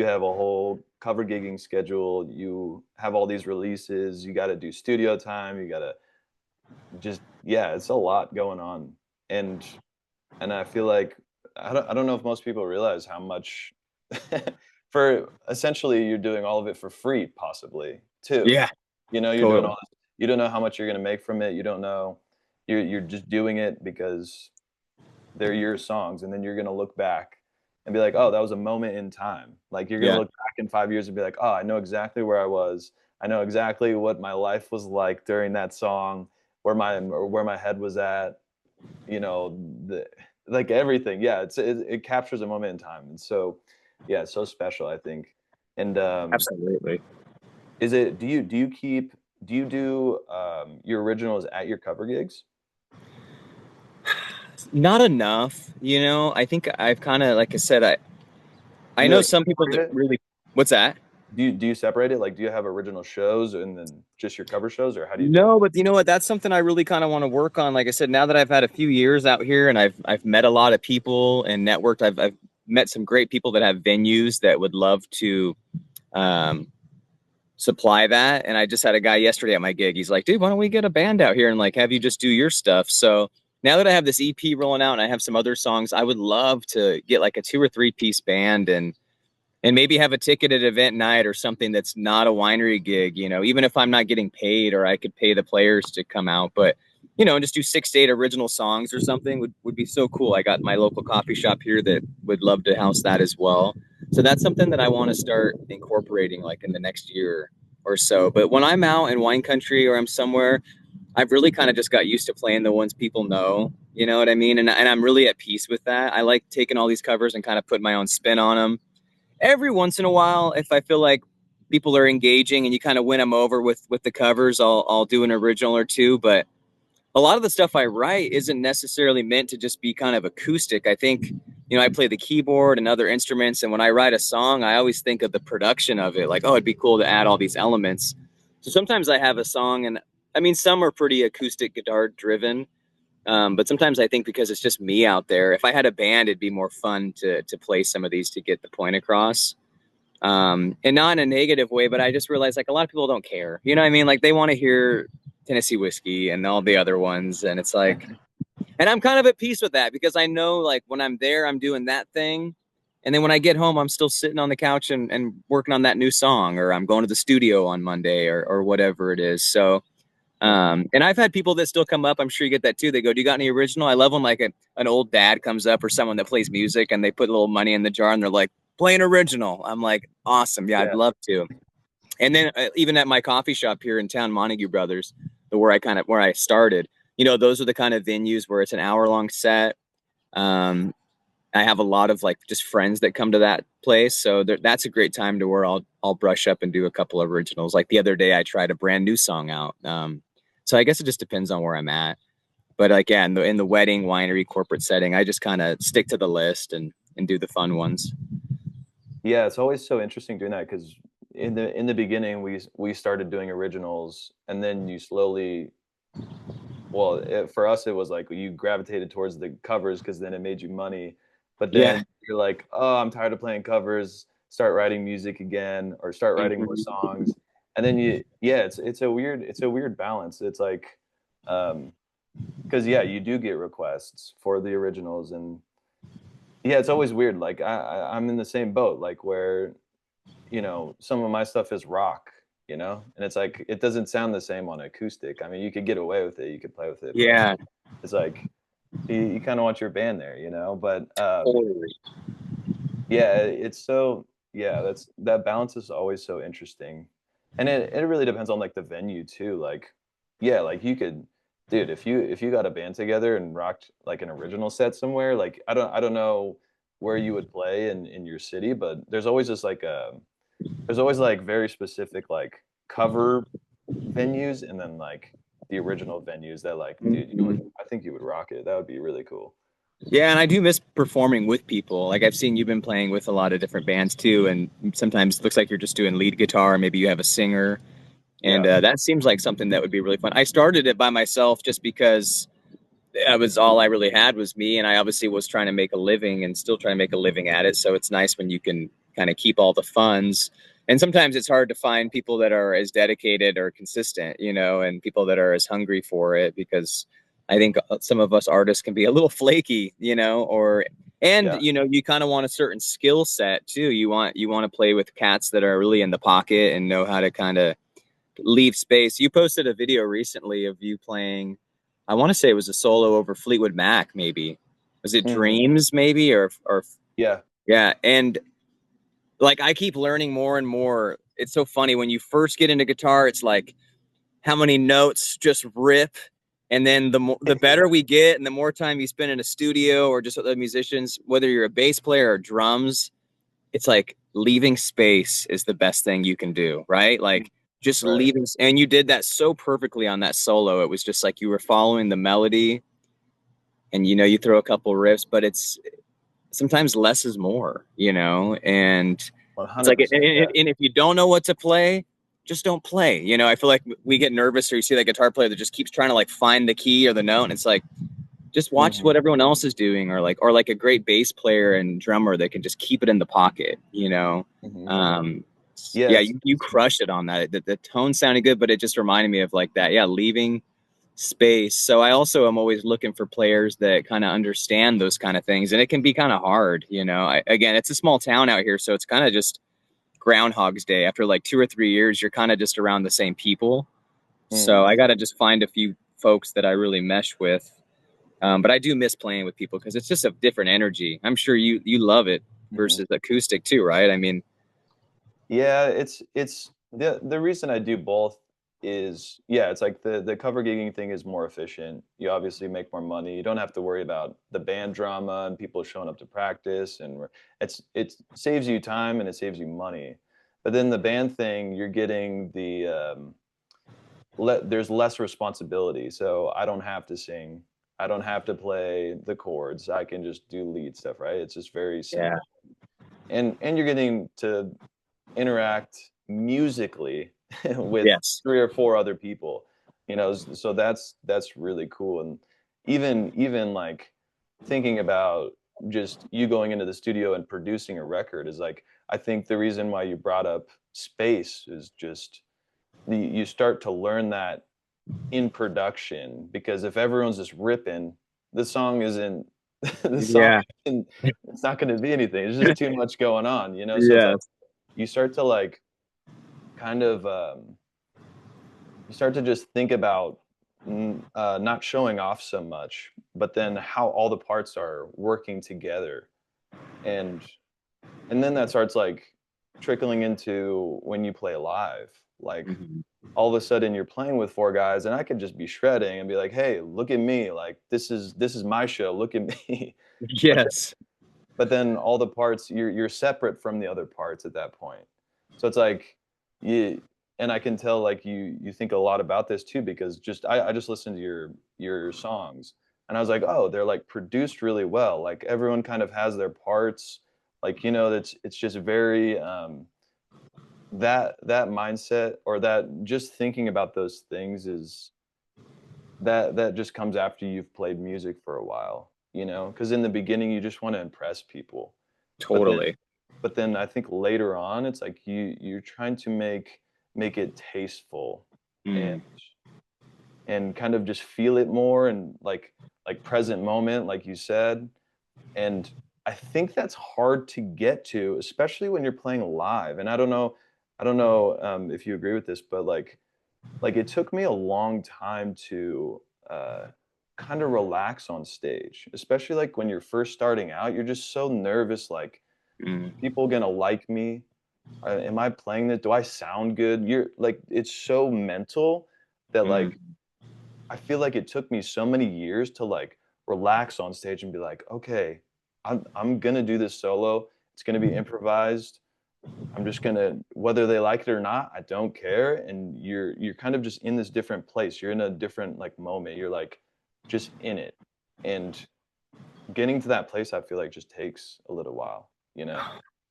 have a whole cover gigging schedule, you have all these releases, you got to do studio time, you got to just yeah, it's a lot going on. And I feel like I don't know if most people realize how much for essentially you're doing all of it for free possibly too. Yeah, You know, you're doing totally. all this, you don't know how much you're going to make from it. You don't know, you're just doing it because they're your songs, and then you're going to look back and be like, "Oh, that was a moment in time." Like you're going to Yeah. look back in 5 years and be like, "Oh, I know exactly where I was. I know exactly what my life was like during that song, where my head was at, you know, the like everything." Yeah, it captures a moment in time. And so yeah, it's so special, I think. And Absolutely. is it do you keep do you do your originals at your cover gigs? Not enough, you know. I think I've kind of, like I said, I Do you know like some people separate that it? really. What's that? Do you separate it? Like do you have original shows and then just your cover shows, or how do you do it? No, but you know what? That's something I really kind of want to work on. Like I said, now that I've had a few years out here and I've met a lot of people and networked, I've met some great people that have venues that would love to um, supply that. And I just had a guy yesterday at my gig. He's like, dude, why don't we get a band out here and like have you just do your stuff? So now that I have this EP rolling out and I have some other songs, I would love to get like a 2 or 3 piece band and maybe have a ticketed event night or something that's not a winery gig, you know, even if I'm not getting paid, or I could pay the players to come out. But, you know, just do 6 to 8 original songs or something would be so cool. I got my local coffee shop here that would love to house that as well. So that's something that I want to start incorporating like in the next year or so. But when I'm out in wine country or I'm somewhere, I've really kind of just got used to playing the ones people know. You know what I mean? And I'm really at peace with that. I like taking all these covers and kind of putting my own spin on them. Every once in a while, if I feel like people are engaging and you kind of win them over with the covers, I'll do an original or two. But a lot of the stuff I write isn't necessarily meant to just be kind of acoustic. I think, you know, I play the keyboard and other instruments, and when I write a song, I always think of the production of it. Like, oh, it'd be cool to add all these elements. So sometimes I have a song, and I mean, some are pretty acoustic guitar driven. But sometimes I think because it's just me out there, if I had a band, it'd be more fun to play some of these to get the point across. And not in a negative way, but I just realized like a lot of people don't care. You know what I mean? Like they want to hear Tennessee whiskey and all the other ones, and it's like, and I'm kind of at peace with that because I know like when I'm there, I'm doing that thing. And then when I get home, I'm still sitting on the couch and working on that new song, or I'm going to the studio on Monday or whatever it is. So and I've had people that still come up. I'm sure you get that too. They go, "Do you got any original?" I love when like an old dad comes up or someone that plays music and they put a little money in the jar and they're like, "Play an original." I'm like, "Awesome, yeah, I'd Yeah. love to." And then even at my coffee shop here in town, Montague Brothers, where I started, you know, those are the kind of venues where it's an hour long set. Um, I have a lot of like just friends that come to that place, so that's a great time to where I'll brush up and do a couple of originals. Like the other day, I tried a brand new song out. So I guess it just depends on where I'm at. But like yeah, in the wedding, winery, corporate setting, I just kind of stick to the list and do the fun ones. Yeah, it's always so interesting doing that because in the beginning we started doing originals, and then you slowly, well, for us it was like you gravitated towards the covers because then it made you money. But Yeah. then you're like, oh, I'm tired of playing covers. Start writing music again, or start writing more Mhm. songs. And then yeah, it's a weird balance. It's like, um, because yeah, you do get requests for the originals, and yeah, it's always weird. Like I'm in the same boat, like where some of my stuff is rock, and it's like it doesn't sound the same on acoustic. I mean, you could get away with it, you could play with it, but Yeah. it's like you kind of want your band there, But Totally. yeah, it's so yeah, that balance is always so interesting, and it really depends on like the venue too. Like, yeah, like you could, dude, if you got a band together and rocked like an original set somewhere, like I don't know where you would play in your city, but there's always like very specific like cover venues, and then like the original venues that like, dude, Mhm. I think you would rock it. That would be really cool. Yeah, and I do miss performing with people. Like I've seen you've been playing with a lot of different bands too, and sometimes it looks like you're just doing lead guitar. Maybe you have a singer, and Yeah. that seems like something that would be really fun. I started it by myself just because that was all I really had was me, and I obviously was trying to make a living and still trying to make a living at it. So it's nice when you can kind of keep all the funds. And sometimes it's hard to find people that are as dedicated or consistent, you know, and people that are as hungry for it, because I think some of us artists can be a little flaky, you know, or and Yeah. you know, you kind of want a certain skill set too. You want to play with cats that are really in the pocket and know how to kind of leave space. You posted a video recently of you playing, I want to say it was a solo over Fleetwood Mac, maybe. Was it Hmm. Dreams, maybe, or Yeah. yeah, and like I keep learning more and more. It's so funny when you first get into guitar, it's like how many notes just rip, and then the better we get and the more time you spend in a studio or just other musicians, whether you're a bass player or drums, it's like leaving space is the best thing you can do, right? Like just Right. leaving, and you did that so perfectly on that solo. It was just like you were following the melody, and you know, you throw a couple riffs, but it's sometimes less is more, you know, and it's like, 100%. Yeah. and if you don't know what to play, just don't play. You know, I feel like we get nervous, or you see that guitar player that just keeps trying to like find the key or the note, and it's like just watch Hmm. what everyone else is doing, or like a great bass player and drummer that can just keep it in the pocket. You know, Hmm. um, Yeah. yeah, you crushed it on that. The tone sounded good, but it just reminded me of like that. Yeah, leaving space. So I also am always looking for players that kind of understand those kind of things, and it can be kind of hard. You know, again, it's a small town out here, so it's kind of just Groundhog's Day. After like 2 or 3 years, you're kind of just around the same people. So Mm. I got to just find a few folks that I really mesh with. But I do miss playing with people because it's just a different energy. I'm sure you love it Hmm. versus acoustic too, right? I mean, Yeah, it's the reason I do both is, yeah, it's like the cover gigging thing is more efficient. You obviously make more money. You don't have to worry about the band drama and people showing up to practice, and it saves you time and it saves you money. But then the band thing, you're getting there's less responsibility. So I don't have to sing. I don't have to play the chords. I can just do lead stuff, right? It's just very yeah, simple. And you're getting to interact musically with yes, 3 or 4 other people, so that's really cool, and even, like, thinking about just you going into the studio and producing a record is, like, I think the reason why you brought up space is just you start to learn that in production, because if everyone's just ripping, the song isn't the song yeah, isn't it's not gonna be anything, there's just too much going on, so it's like yes, you start to, like, kind of, you start to just think about not showing off so much, but then how all the parts are working together, and then that starts, like, trickling into when you play live. Like, hmm all of a sudden you're playing with 4 guys, and I could just be shredding and be like, "Hey, look at me, like, this is my show, look at me." But yes, then all the parts, you're separate from the other parts at that point. So it's like you and I can tell, like, you think a lot about this too, because just I just listened to your songs, and I was like, "Oh, they're, like, produced really well." Like, everyone kind of has their parts. Like, it's just very that mindset, or that just thinking about those things, is that just comes after you've played music for a while, because in the beginning you just want to impress people. But then totally. I think later on it's like you're trying to make it tasteful, and Mm. kind of just feel it more, and like present moment, like you said. And I think that's hard to get to, especially when you're playing live. And I don't know if you agree with this, but like it took me a long time to uh, kind of relax on stage, especially like when you're first starting out. You're just so nervous, like, Mm. people gonna like me? Am I playing this? Do I sound good? You're like, it's so mental that, like, Mm. I feel like it took me so many years to, like, relax on stage and be like, okay, I'm gonna do this solo. It's gonna be improvised. I'm just gonna, whether they like it or not, I don't care. And you're kind of just in this different place. You're in a different, like, moment. You're, like, just in it. And getting to that place, I feel like, just takes a little while, you know?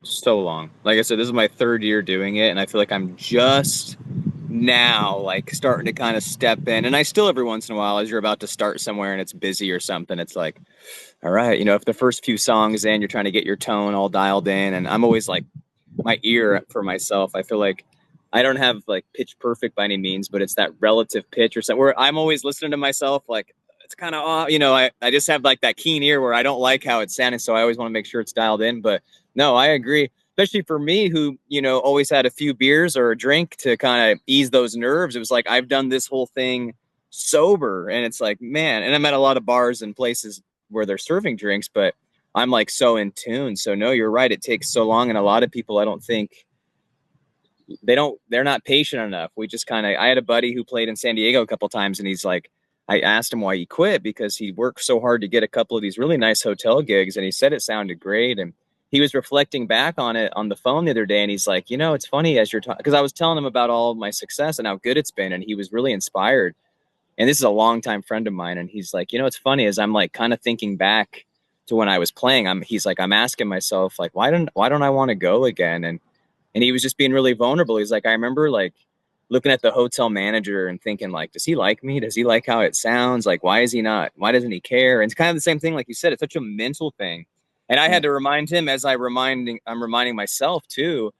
So long. Like I said, this is my third year doing it, and I feel like I'm just now like starting to kind of step in. And I still every once in a while, as you're about to start somewhere and it's busy or something, it's like, all right, you know, if the first few songs in, you're trying to get your tone all dialed in, and I'm always like my ear for myself. I feel like I don't have like pitch perfect by any means, but it's that relative pitch or something where I'm always listening to myself like it's kind of off. You know, I just have like that keen ear where I don't like how it's sounding, so I always want to make sure it's dialed in. But no, I agree. Especially for me, who, you know, always had a few beers or a drink to kind of ease those nerves. It was like I've done this whole thing sober, and it's like, man. And I'm at a lot of bars and places where they're serving drinks, but I'm like so in tune. So no, you're right. It takes so long, and a lot of people, I don't think they're not patient enough. We just kind of, I had a buddy who played in San Diego a couple times, and he's like, I asked him why he quit because he worked so hard to get a couple of these really nice hotel gigs, and he said it sounded great. And he was reflecting back on it on the phone the other day, and he's like, you know, it's funny as you're talking, because I was telling him about all of my success and how good it's been, and he was really inspired. And this is a longtime friend of mine, and he's like, you know, it's funny as I'm like kind of thinking back to when I was playing. He's like, I'm asking myself like, why don't I want to go again? And he was just being really vulnerable. He's like, I remember like looking at the hotel manager and thinking like, does he like me? Does he like how it sounds? Like, why is he not? Why doesn't he care? And it's kind of the same thing. Like you said, it's such a mental thing. And I had to remind him as I'm reminding myself too.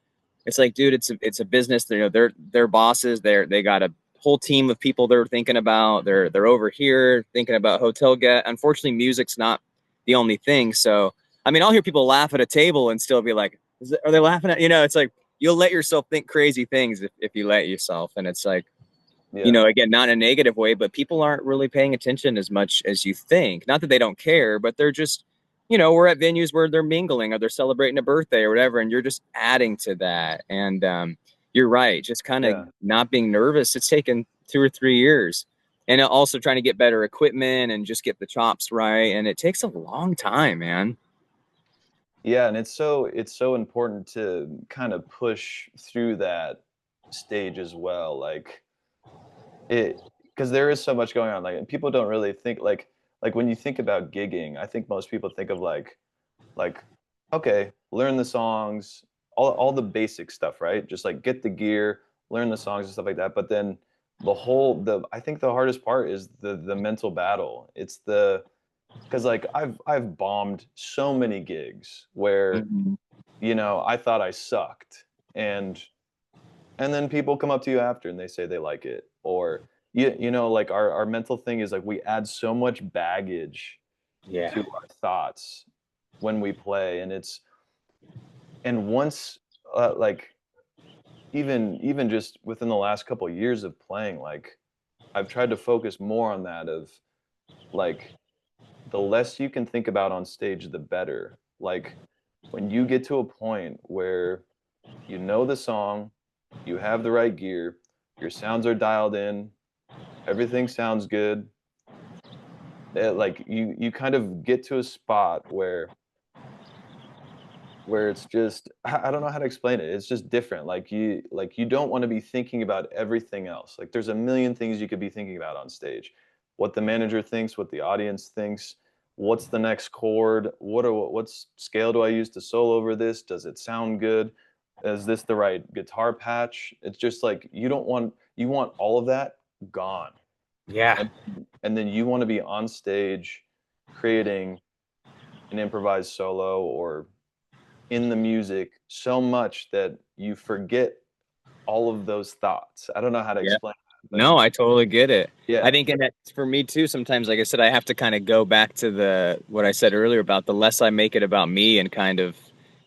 It's like, dude, it's a business. You know, they're bosses. They got a whole team of people they're thinking about. They're over here thinking about hotel get. Unfortunately, music's not the only thing. So, I mean, I'll hear people laugh at a table and still be like, are they laughing at, you know, it's like, you'll let yourself think crazy things if you let yourself. And it's like, you Yeah. know, again, not in a negative way, but people aren't really paying attention as much as you think. Not that they don't care, but they're just, you know, we're at venues where they're mingling or they're celebrating a birthday or whatever, and you're just adding to that. And you're right, just kind of Yeah. not being nervous. It's taken 2 or 3 years, and also trying to get better equipment and just get the chops right. And it takes a long time, man. Yeah, and it's so important to kind of push through that stage as well. Like it because there is so much going on. Like people don't really think like when you think about gigging, I think most people think of like okay, learn the songs, all the basic stuff, right? Just like get the gear, learn the songs and stuff like that. But then the I think the hardest part is the mental battle. It's the because like I've bombed so many gigs where Mhm. you know I thought I sucked, and then people come up to you after and they say they like it, or you know like our mental thing is like we add so much baggage Yeah. to our thoughts when we play, and it's and once like even just within the last couple of years of playing, like I've tried to focus more on that of like the less you can think about on stage, the better. Like when you get to a point where you know the song, you have the right gear, your sounds are dialed in, everything sounds good. Like you kind of get to a spot where it's just I don't know how to explain it. It's just different. Like you don't want to be thinking about everything else. Like there's a million things you could be thinking about on stage. What the manager thinks, what the audience thinks, what's the next chord, what's scale do I use to solo over this? Does it sound good? Is this the right guitar patch? It's just like you want all of that gone. Yeah. And and then you want to be on stage creating an improvised solo or in the music so much that you forget all of those thoughts. I don't know how to Yeah. explain that, but No, I totally get it. I yeah, think, and that's for me too. Sometimes, like I said, I have to kind of go back to the what I said earlier about the less I make it about me and kind of,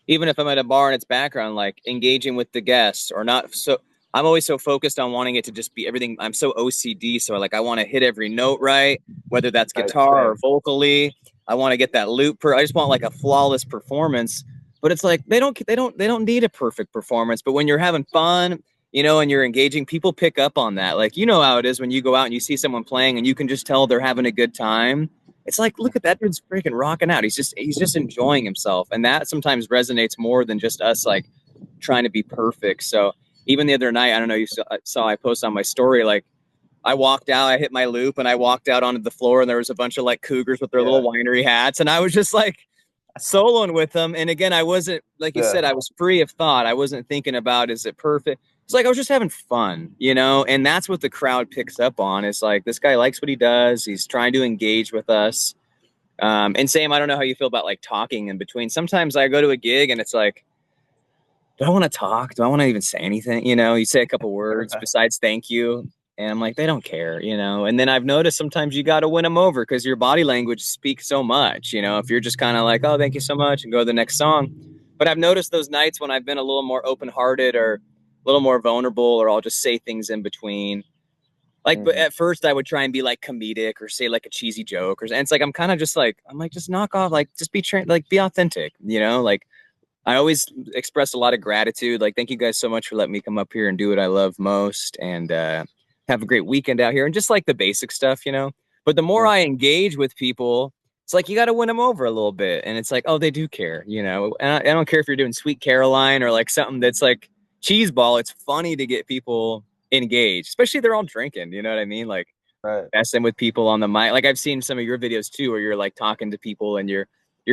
even if I'm at a bar and it's background, like engaging with the guests or not. So I'm always so focused on wanting it to just be everything. I'm so OCD, so like I want to hit every note right, whether that's right, guitar or same. vocally. I want to get that loop. I just want like a flawless performance. But it's like they don't need a perfect performance. But when you're having fun, you know, and you're engaging, people pick up on that. Like, you know how it is when you go out and you see someone playing and you can just tell they're having a good time. It's like, look at that dude's freaking rocking out. He's just enjoying himself. And that sometimes resonates more than just us like trying to be perfect. So even the other night, I don't know, you saw I posted on my story, like I walked out, I hit my loop and I walked out onto the floor and there was a bunch of like cougars with their little Yeah, winery hats. And I was just like, soloing with them. And again, I wasn't, like you yeah, said, I was free of thought. I wasn't thinking about, is it perfect? It's like I was just having fun, you know? And that's what the crowd picks up on. It's like, this guy likes what he does. He's trying to engage with us. And Sam, I don't know how you feel about like talking in between. Sometimes I go to a gig and it's like, do I want to talk? Do I want to even say anything? You know, you say a couple words besides thank you. And I'm like, they don't care, you know? And then I've noticed sometimes you got to win them over because your body language speaks so much, you know, if you're just kind of like, oh, thank you so much and go to the next song. But I've noticed those nights when I've been a little more open hearted or a little more vulnerable, or I'll just say things in between. Like, but Hmm. at first I would try and be like comedic or say like a cheesy joke, and it's like, I'm kind of just like, I'm like, just knock off, like, just be like, be authentic, you know? Like, I always express a lot of gratitude. Like, thank you guys so much for letting me come up here and do what I love most, and have a great weekend out here, and just like the basic stuff, you know. But the more I engage with people, it's like you got to win them over a little bit, and it's like, oh, they do care, you know. And I don't care if you're doing Sweet Caroline or like something that's like cheese ball. It's funny to get people engaged, especially if they're all drinking. You know what I mean? Like, Right. messing with people on the mic. Like, I've seen some of your videos too, where you're like talking to people and you're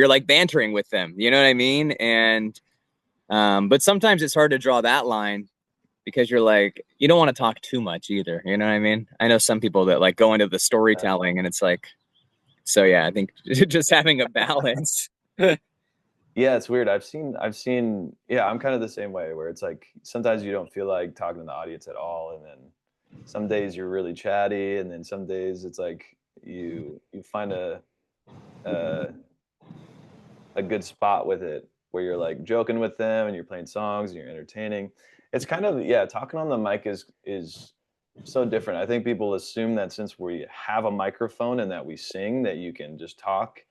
like bantering with them. You know what I mean? And but sometimes it's hard to draw that line because you're like, you don't want to talk too much either. You know what I mean? I know some people that like go into the storytelling, and it's like, so yeah, I think just having a balance. Yeah, it's weird. I've seen, yeah, I'm kind of the same way where it's like sometimes you don't feel like talking to the audience at all. And then some days you're really chatty. And then some days it's like you find a, a good spot with it where you're like joking with them and you're playing songs and you're entertaining. It's kind of, yeah, talking on the mic is so different. I think people assume that since we have a microphone and that we sing that you can just talk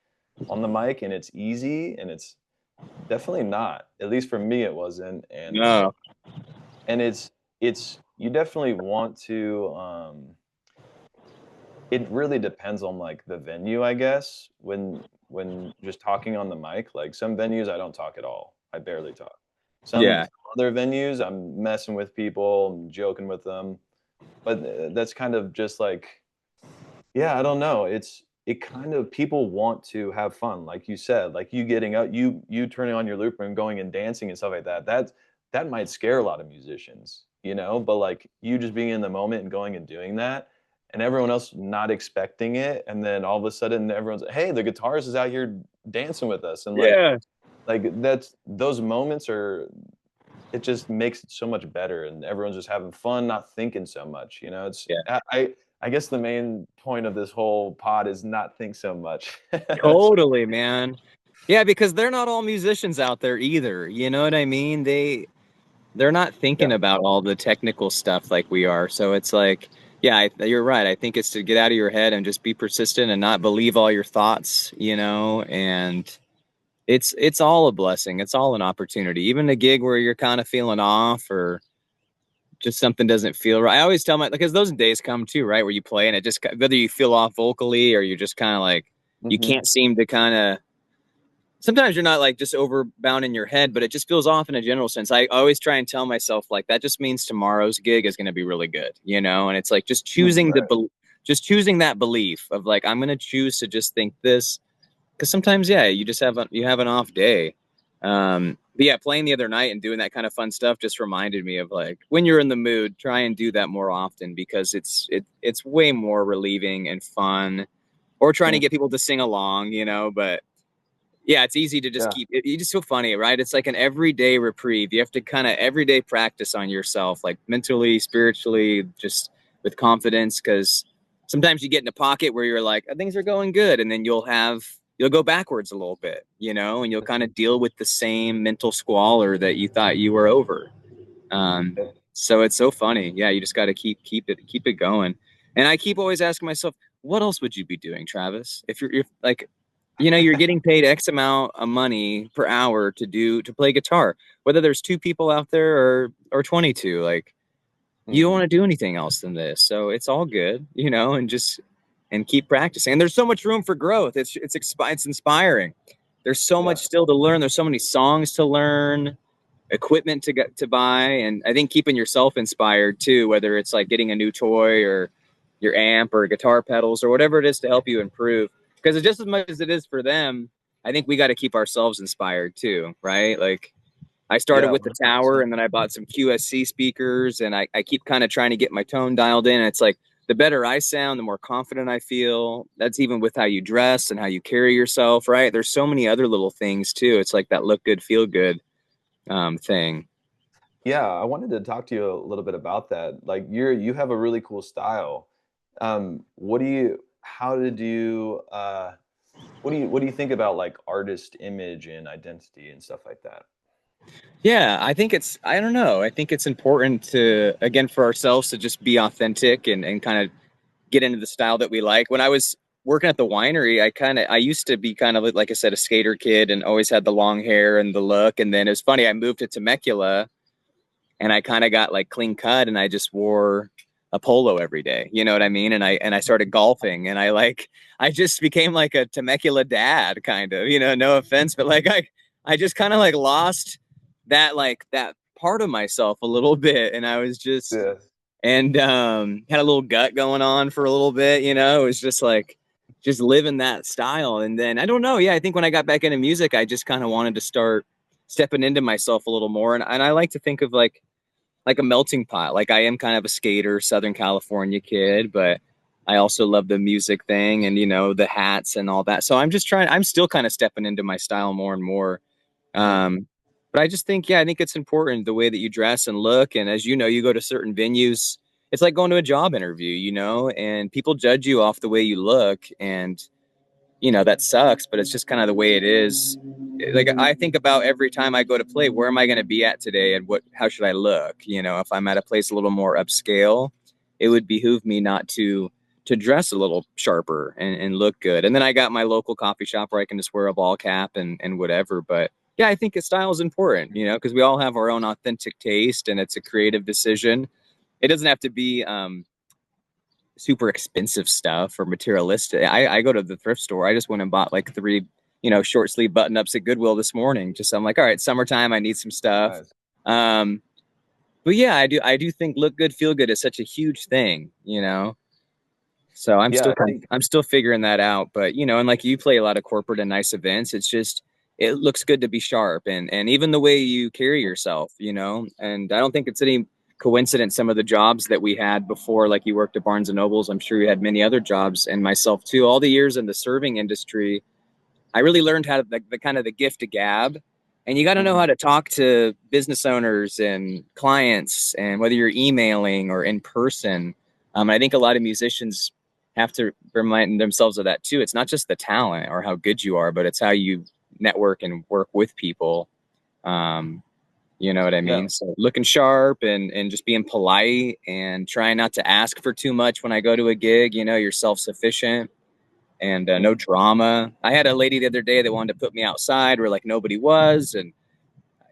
on the mic and it's easy, and it's definitely not. At least for me, it wasn't. No. And it's you definitely want to. It really depends on like the venue, I guess. When just talking on the mic, like some venues, I don't talk at all. I barely talk. Some Yeah. other venues, I'm messing with people, I'm joking with them. But that's kind of just like, yeah, I don't know. It kind of, people want to have fun, like you said, like you getting out, you turning on your looper and going and dancing and stuff like that. That might scare a lot of musicians, you know. But like you just being in the moment and going and doing that, and everyone else not expecting it, and then all of a sudden everyone's like, hey, the guitarist is out here dancing with us, and Yeah. like that's those moments are, it just makes it so much better, and everyone's just having fun, not thinking so much, you know? It's Yeah. I guess the main point of this whole pod is not think so much. That's Totally, man. Yeah, because they're not all musicians out there either. You know what I mean? They're not yeah, thinking about all the technical stuff like we are. So it's like, yeah, you're right. I think it's to get out of your head and just be persistent and not believe all your thoughts, you know, and it's all a blessing. It's all an opportunity. Even a gig where you're kind of feeling off or just something doesn't feel right. I always tell my, because those days come too, right? Where you play and it just, whether you feel off vocally or you're just kind of like, you mhm, can't seem to kind of, sometimes you're not like just overbound in your head, but it just feels off in a general sense. I always try and tell myself like that just means tomorrow's gig is going to be really good, you know? And it's like just choosing right, just choosing that belief of like, I'm going to choose to just think this. Cause sometimes, yeah, you just you have an off day. But yeah, playing the other night and doing that kind of fun stuff just reminded me of like, when you're in the mood, try and do that more often because it's way more relieving and fun, or trying to mm, get people to sing along, you know, but yeah, it's easy to just yeah, keep it. You just feel funny, right? It's like an everyday reprieve. You have to kind of everyday practice on yourself, like mentally, spiritually, just with confidence. Cause sometimes you get in a pocket where you're like, things are going good. And then you'll go backwards a little bit, you know, and you'll kind of deal with the same mental squalor that you thought you were over. Um, yeah, so it's so funny. Yeah. You just got to keep it going. And I keep always asking myself, what else would you be doing, Travis? If you're like, you know, you're getting paid X amount of money per hour to play guitar, whether there's two people out there or 22, like you don't want mhm, to do anything else than this. So it's all good, you know, and just, and keep practicing. And there's so much room for growth. It's inspiring. There's so much yeah, still to learn. There's so many songs to learn, equipment to get to buy. And I think keeping yourself inspired too, whether it's like getting a new toy or your amp or guitar pedals or whatever it is to help you improve. Because just as much as it is for them, I think we got to keep ourselves inspired too, right? Like I started yeah, with the tower 100%. and then I bought some QSC speakers and I keep kind of trying to get my tone dialed in. And it's like the better I sound, the more confident I feel. That's even with how you dress and how you carry yourself, right? There's so many other little things too. It's like that look good, feel good thing. Yeah, I wanted to talk to you a little bit about that. Like you have a really cool style. What do you how did you what do you think about like artist image and identity and stuff like that? Yeah, I think I don't know. I think it's important to, again, for ourselves to just be authentic and kind of get into the style that we like. When I was working at the winery, I used to be kind of, like I said, a skater kid and always had the long hair and the look. And then it was funny, I moved to Temecula and I kind of got like clean cut and I just wore a polo every day. You know what I mean? And I started golfing and I just became like a Temecula dad kind of, no offense, but I just kind of like lost that part of myself a little bit. And I was just, Yeah. and had a little gut going on for a little bit. It was just like just living that style. And then I don't know, yeah, I think when I got back into music, I just kind of wanted to start stepping into myself a little more. And I like to think of like a melting pot. Like I am kind of a skater, Southern California kid, but I also love the music thing and the hats and all that. So I'm still kind of stepping into my style more and more. Mm. um but I just think, yeah, I think it's important the way that you dress and look. And as you know, you go to certain venues, it's like going to a job interview, and people judge you off the way you look. And that sucks, but it's just kind of the way it is. Like I think about every time I go to play, where am I going to be at today and how should I look? If I'm at a place a little more upscale, it would behoove me not to dress a little sharper and look good. And then I got my local coffee shop where I can just wear a ball cap and whatever. But yeah, I think style is important, because we all have our own authentic taste and it's a creative decision. It doesn't have to be super expensive stuff or materialistic. I go to the thrift store. I just went and bought like three, short sleeve button ups at Goodwill this morning. Just I'm like, all right, summertime, I need some stuff. Nice. Um, but yeah, I do think look good, feel good is such a huge thing. So Yeah, I think I'm still figuring that out. But and like you play a lot of corporate and nice events, it looks good to be sharp and even the way you carry yourself. And I don't think it's any coincidence some of the jobs that we had before, like you worked at Barnes and Nobles. I'm sure you had many other jobs, and myself too. All the years in the serving industry, I really learned how to the kind of the gift of gab. And you got to know mhm, how to talk to business owners and clients, and whether you're emailing or in person. I think a lot of musicians have to remind themselves of that too. It's not just the talent or how good you are, but it's how you network and work with people. Um, you know what I yeah. mean? So looking sharp and just being polite and trying not to ask for too much when I go to a gig. You're self sufficient and no Mhm. drama. I had a lady the other day that wanted to put me outside where like nobody was, and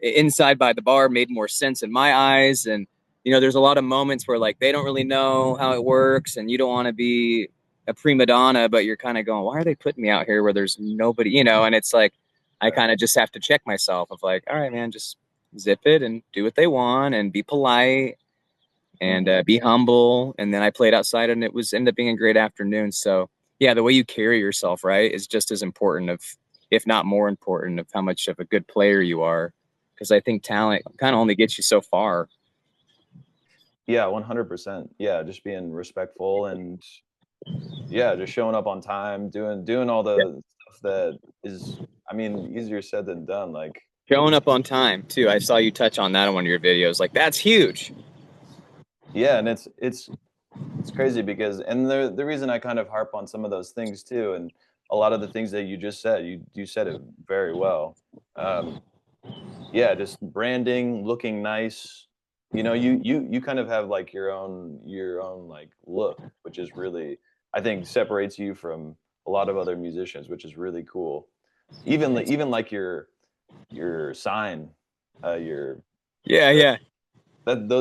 inside by the bar made more sense in my eyes. And there's a lot of moments where like they don't really know how it works, and you don't want to be a prima donna, but you're kind of going, why are they putting me out here where there's nobody? And it's like I Yeah. kind of just have to check myself of like, all right, man, just zip it and do what they want and be polite and Mhm. be humble. And then I played outside, and it was ended up being a great afternoon. So yeah, the way you carry yourself, right, is just as important of, if not more important, of how much of a good player you are. Because I think talent kind of only gets you so far. Yeah, 100%. Yeah, just being respectful and yeah, just showing up on time, doing all Yeah. the stuff that is, I mean, easier said than done. Like, Showing up on time too. I saw you touch on that on one of your videos. Like that's huge. yeah, and it's crazy because and the reason I kind of harp on some of those things too, and a lot of the things that you just said, you said it very well. Um, yeah, just branding, looking nice. You kind of have like your own like look, which is really I think separates you from a lot of other musicians, which is really cool. Even like your sign, your Yeah, the yeah.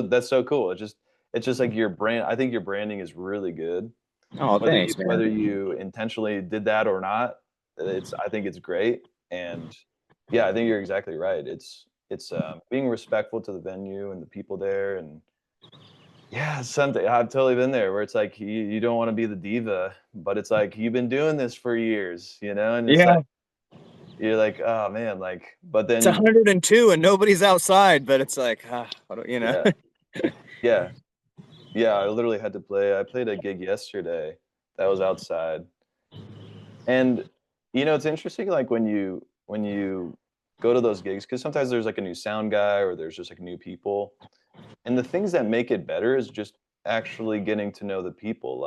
that's so cool. It's just like your brand. I think your branding is really good. Oh, Whether you thanks, man. whether you intentionally did that or not, I think it's great. And yeah, I think you're exactly right. It's being respectful to the venue and the people there. And yeah, something I've totally been there where it's like you don't want to be the diva, but it's like you've been doing this for years, and it's like Yeah. you're like, oh man, like, but It's then 102 and nobody's outside, but it's like, yeah, yeah, yeah. I literally had to play. I played a gig yesterday that was outside. And, it's interesting, like, when you go to those gigs because sometimes there's like a new sound guy or there's just like new people. And the things that make it better is just actually getting to know the people.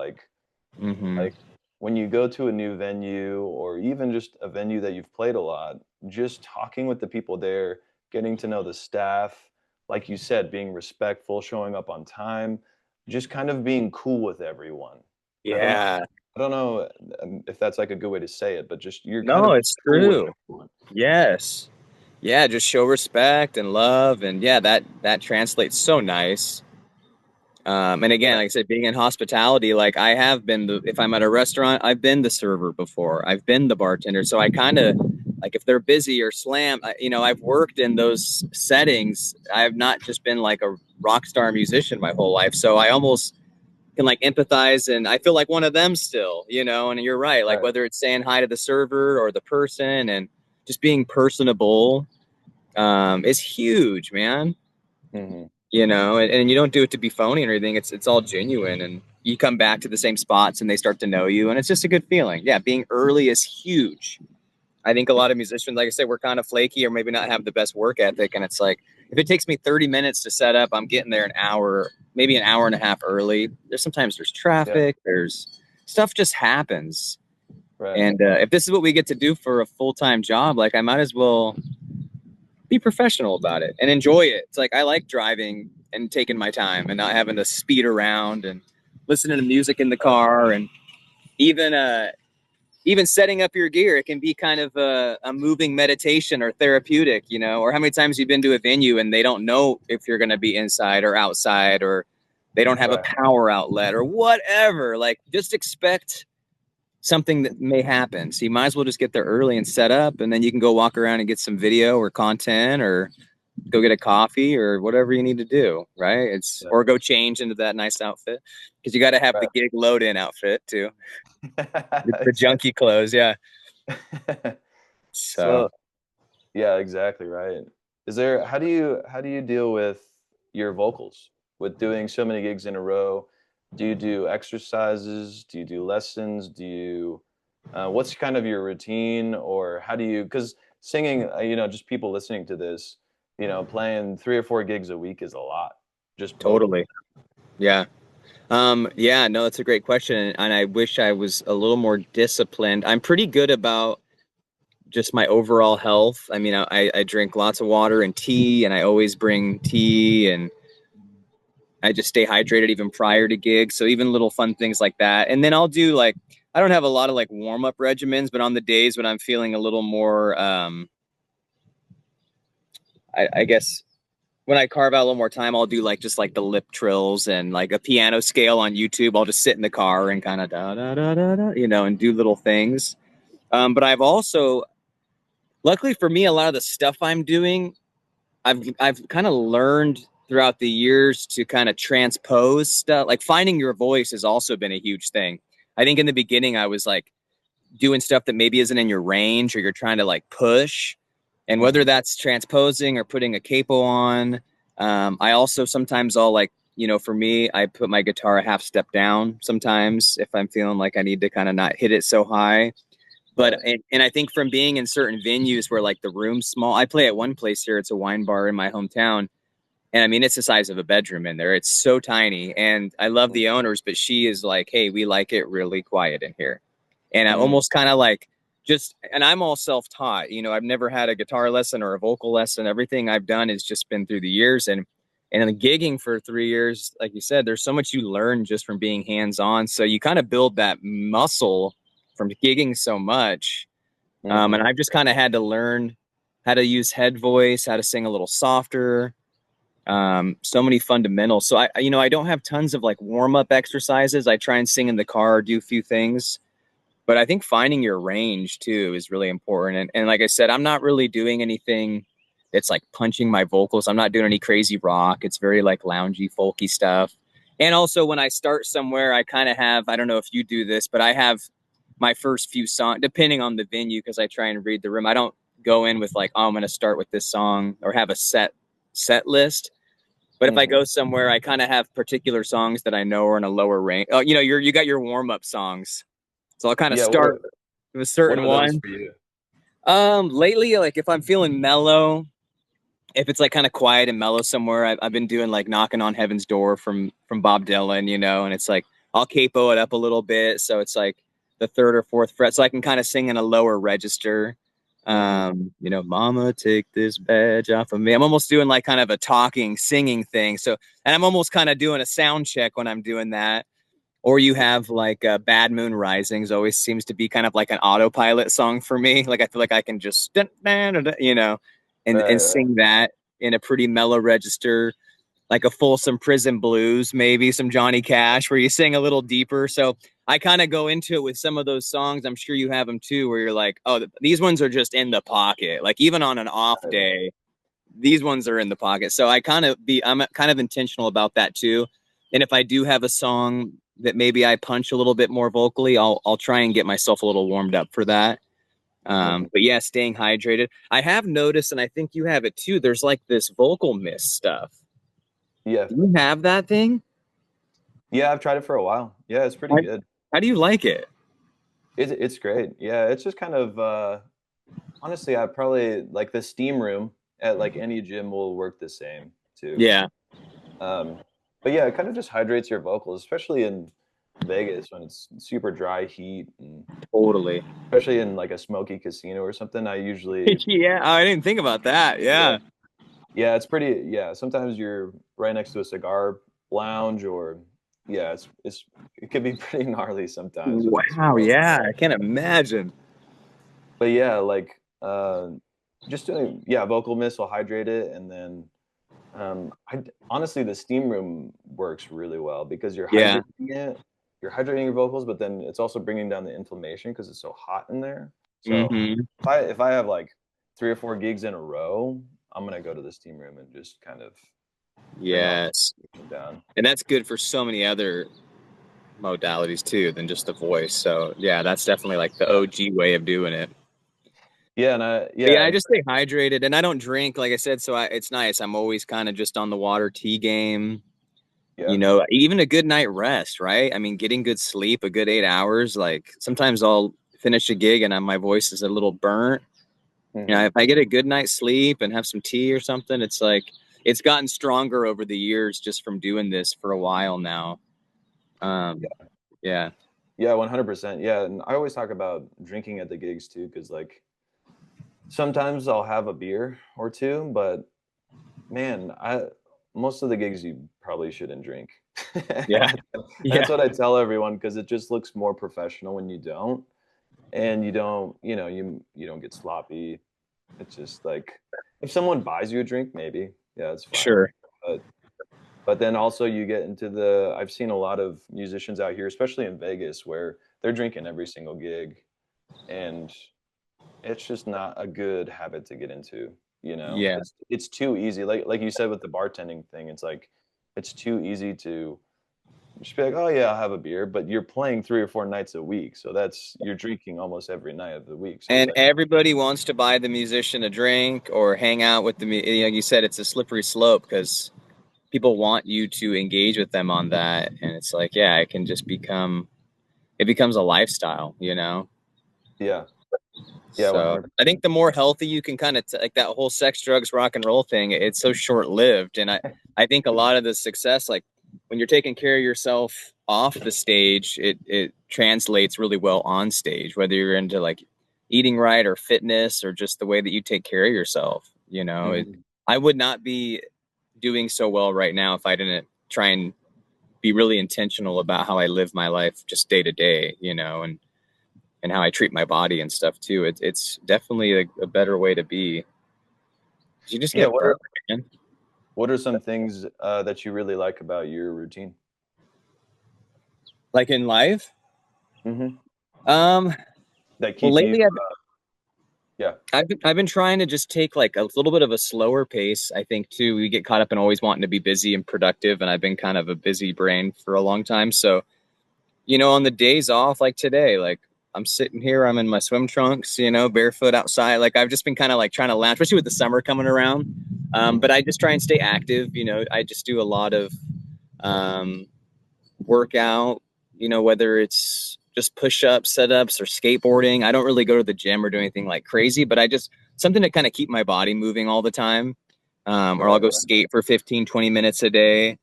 Mm-hmm. Like when you go to a new venue or even just a venue that you've played a lot, just talking with the people there, getting to know the staff, like you said, being respectful, showing up on time, just kind of being cool with everyone. I don't know. Yeah. I don't know if that's like a good way to say it, but just you're kind No, of it's cool with true. everyone. Yes. Yeah, just show respect and love, and yeah, that translates so nice. And again, Yeah. like I said, being in hospitality, like I have been if I'm at a restaurant, I've been the server before. I've been the bartender. So I kind of like if they're busy or slammed, I've worked in those settings. I have not just been like a rock star musician my whole life. So I almost can like empathize and I feel like one of them still, and you're right. Like Right. whether it's saying hi to the server or the person and just being personable is huge, man. Hmm. And you don't do it to be phony or anything. It's all genuine, and you come back to the same spots, and they start to know you, and it's just a good feeling. Yeah, being early is huge. I think a lot of musicians, like I said, we're kind of flaky or maybe not have the best work ethic, and it's like if it takes me 30 minutes to set up, I'm getting there an hour, maybe an hour and a half early. There's Yeah. traffic, there's stuff just happens, Right. and if this is what we get to do for a full-time job, like I might as well be professional about it and enjoy it. It's like I like driving and taking my time and not having to speed around and listening to music in the Right. car and even even setting up your gear. It can be kind of a moving meditation or therapeutic, or how many times you've been to a venue and they don't know if you're going to be inside or outside or they don't have a Right. power outlet or whatever. Like just expect something that may happen. So you might as well just get there early and set up, and then you can go walk around and get some video or content or go get a coffee or whatever you need to do, right? It's Yeah. or go change into that nice outfit because you got to have the Right. gig load in outfit too, the Exactly. junky clothes, yeah. So So yeah, exactly right. Is there how do you deal with your vocals with doing so many gigs in a row? Do you do exercises? Do you do lessons? What's kind of your routine, or how do you? Because singing, just people listening to this, playing 3 or 4 gigs a week is a lot, just vocally. totally, yeah. Yeah, no, that's a great question, and I wish I was a little more disciplined. I'm pretty good about just my overall health. I mean, I drink lots of water and tea, and I always bring tea, and I just stay hydrated even prior to gigs. So even little fun things like that. And then I'll do like, I don't have a lot of like warm up regimens, but on the days when I'm feeling a little more, I guess when I carve out a little more time, I'll do like just like the lip trills and like a piano scale on YouTube. I'll just sit in the car and kind of da da da da da, and do little things. But I've also, luckily for me, a lot of the stuff I'm doing, I've kind of learned throughout the years to kind of transpose stuff. Like finding your voice has also been a huge thing. I think in the beginning I was like doing stuff that maybe isn't in your range or you're trying to like push. And whether Hmm. that's transposing or putting a capo on, I also sometimes I'll like, for me, I put my guitar a half step down sometimes if I'm feeling like I need to kind of not hit it so high. But Right. and I think from being in certain venues where like the room's small, I play at one place here. It's a wine bar in my hometown, and I mean it's the size of a bedroom in there. It's so tiny, and I love the owners, but she is like, "Hey, we like it really quiet in here," and I Mm-hmm. almost kind of like just. And I'm all self-taught. I've never had a guitar lesson or a vocal lesson. Everything I've done has just been through the years, and in the gigging for 3 years, like you said, there's so much you learn just from being hands-on. So you kind of build that muscle from gigging so much. And Hmm. I've just kind of had to learn how to use head voice, how to sing a little softer, so many fundamentals. So I don't have tons of like warm up exercises. I try and sing in the car, do a few things, but I think finding your range too is really important. And like I said, I'm not really doing anything that's like punching my vocals. I'm not doing any crazy rock. It's very like loungy, folky stuff. And also when I start somewhere, I kind of have, I don't know if you do this, but I have my first few songs, depending on the venue, because I try and read the room. I don't go in with like, oh, I'm going to start with this song or have a set list. But if I Hmm. go somewhere, I kind of have particular songs that I know are in a lower range. Oh, you got your warm up songs, so I'll kind of Yeah. start with a What certain are those one. for you? Lately, like if I'm feeling mellow, if it's like kind of quiet and mellow somewhere, I've been doing like Knocking on Heaven's Door from Bob Dylan, you know, and it's like I'll capo it up a little bit, so it's like the third or fourth fret, so I can kind of sing in a lower register. Hmm. You know, Mama, take this badge off of me. I'm almost doing like kind of a talking, singing thing. So, and I'm almost kind of doing a sound check when I'm doing that. Or you have like Bad Moon Risings always seems to be kind of like an autopilot song for me. Like I feel like I can just, you know, and Right, right. sing that in a pretty mellow register, like a Folsom Prison Blues, maybe some Johnny Cash, where you sing a little deeper. So I kind of go into it with some of those songs. I'm sure you have them too, where you're like, oh, these ones are just in the pocket. Like even on an off Right. day, these ones are in the pocket. So I'm kind of intentional about that too. And if I do have a song that maybe I punch a little bit more vocally, I'll try and get myself a little warmed up for that. Hmm. But yeah, staying hydrated. I have noticed, and I think you have it too. There's like this vocal mist stuff. Yeah. Do you have that thing? Yeah, I've tried it for a while. Yeah, it's pretty How, good. how do you like it? It's great. Yeah, it's just kind of honestly, I probably like the steam room at like any gym will work the same too. Yeah, Um, but yeah, it kind of just hydrates your vocals, especially in Vegas when it's super dry heat, and totally. especially in like a smoky casino or something. I usually, Yeah, I didn't think about that. yeah, Yeah. yeah, it's pretty. Yeah, sometimes you're right next to a cigar lounge, or yeah, it's it can be pretty gnarly sometimes with the Wow. smoke. Yeah, I can't imagine. But yeah, like just doing yeah, vocal mist will hydrate it, and then honestly, the steam room works really well because Yeah. you're hydrating your vocals, but then it's also bringing down the inflammation because it's so hot in there. So Hmm. if I have like 3 or 4 gigs in a row, I'm gonna go to the steam room and just kind of bring all Yes. that down. And that's good for so many other modalities too than just the voice. So yeah, that's definitely like the Yeah, OG way of doing it. yeah, and I But yeah, yeah I just stay hydrated and I don't drink, like I said. So it's nice. I'm always kind of just on the water tea game. yeah. You know, even a good night rest, right? I mean, getting good sleep, a good 8 hours. Like sometimes I'll finish a gig and my voice is a little burnt. You know, Hmm. if I get a good night's sleep and have some tea or something, it's like it's gotten stronger over the years just from doing this for a while now. Um, yeah, Yeah, 100%. Yeah, and I always talk about drinking at the gigs too, because like sometimes I'll have a beer or two, but man, I most of the gigs you probably shouldn't drink. yeah, That's yeah. what I tell everyone because it just looks more professional when you don't, and you don't get sloppy. It's just like if someone buys you a drink, maybe yeah, it's fine. Sure. But but then also you get into the I've seen a lot of musicians out here, especially in Vegas, where they're drinking every single gig, and it's just not a good habit to get into, you know? Yeah. It's too easy. Like you said with the bartending thing, it's like it's too easy to just be like, "Oh yeah, I'll have a beer," but you're playing 3 or 4 nights a week, so that's you're drinking almost every night of the week, so it's And like everybody wants to buy the musician a drink or hang out with you said it's a slippery slope because people want you to engage with them on that, and it's like, yeah, it becomes a lifestyle, you know. yeah. Yeah, So I 100%. think the more healthy you can kind of like that whole sex, drugs, rock and roll thing, it's so short lived. And I think a lot of the success, like when you're taking care of yourself off the stage, it translates really well on stage, whether you're into like eating right or fitness or just the way that you take care of yourself. You know, Mhm. I would not be doing so well right now if I didn't try and be really intentional about how I live my life just day to day, you know, and how I treat my body and stuff too. It's definitely a better way to be. You just Yeah, get burnt, man. what are some things, that you really like about your routine? Like in life. Mhm. Um, That well, keep you lately yeah. I've been trying to just take like a little bit of a slower pace. I think too, we get caught up in always wanting to be busy and productive, and I've been kind of a busy brain for a long time. So, you know, on the days off, like today, like I'm sitting here, I'm in my swim trunks, you know, barefoot outside. Like I've just been kind of like trying to lounge, especially with the summer coming around. But Mhm. I just try and stay active. You know, I just do a lot of um, workout. You know, whether it's just push-ups, sit-ups, or skateboarding. I don't really go to the gym or do anything like crazy, but I just something to kind of keep my body moving all the time. Or I'll Right, go right. skate for 15, 20 minutes a day.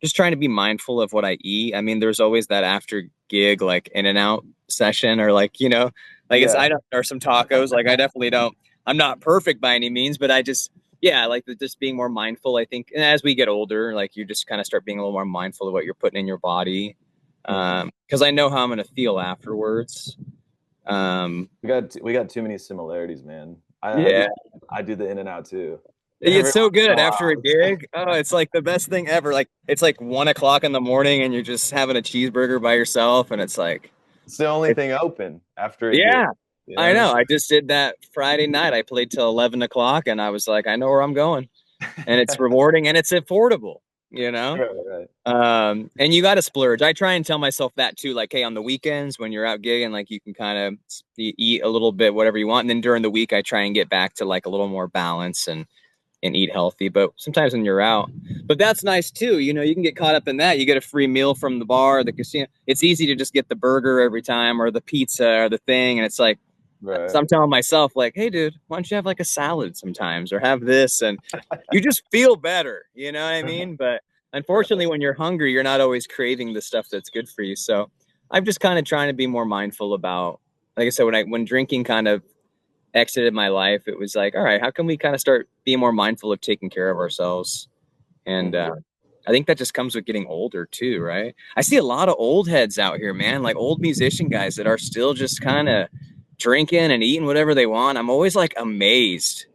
Just trying to be mindful of what I eat. I mean, there's always that after gig, like in and out session, or like, like it's, Yeah. I don't, or some tacos. Like I definitely don't, I'm not perfect by any means, but I just, yeah, I like just being more mindful. I think, and as we get older, like you just kind of start being a little more mindful of what you're putting in your body. Hmm. Because I know how I'm going to feel afterwards. Um, We got too many similarities, man. yeah, I do the in and out too. Every it's so once in a good after a while. gig. Oh, it's like the best thing ever. Like it's like 1 o'clock in the morning and you're just having a cheeseburger by yourself, and it's like, It's the only it's, thing open after a gig. yeah, You I know? know. I just did that Friday night. I played till 11 o'clock, and I was like, I know where I'm going, and it's rewarding and it's affordable. You know. Right, right. And you got to splurge. I try and tell myself that too. Like, hey, on the weekends when you're out gigging, like you can kind of eat a little bit, whatever you want. And then during the week, I try and get back to like a little more balance and eat healthy. But sometimes when you're out, but that's nice too. You can get caught up in that. You get a free meal from the bar, the casino. It's easy to just get the burger every time or the pizza or the thing. And it's like, Right. so I'm telling myself, like, hey, dude, why don't you have like a salad sometimes or have this? And you just feel better. You know what I mean? But unfortunately, Right. when you're hungry, you're not always craving the stuff that's good for you. So I'm just kind of trying to be more mindful about, like I said, when drinking kind of exited my life, it was like, all right, how can we kind of start being more mindful of taking care of ourselves? And Hmm. I think that just comes with getting older too, right? I see a lot of old heads out here, man, like old musician guys that are still just kind of drinking and eating whatever they want. I'm always like amazed.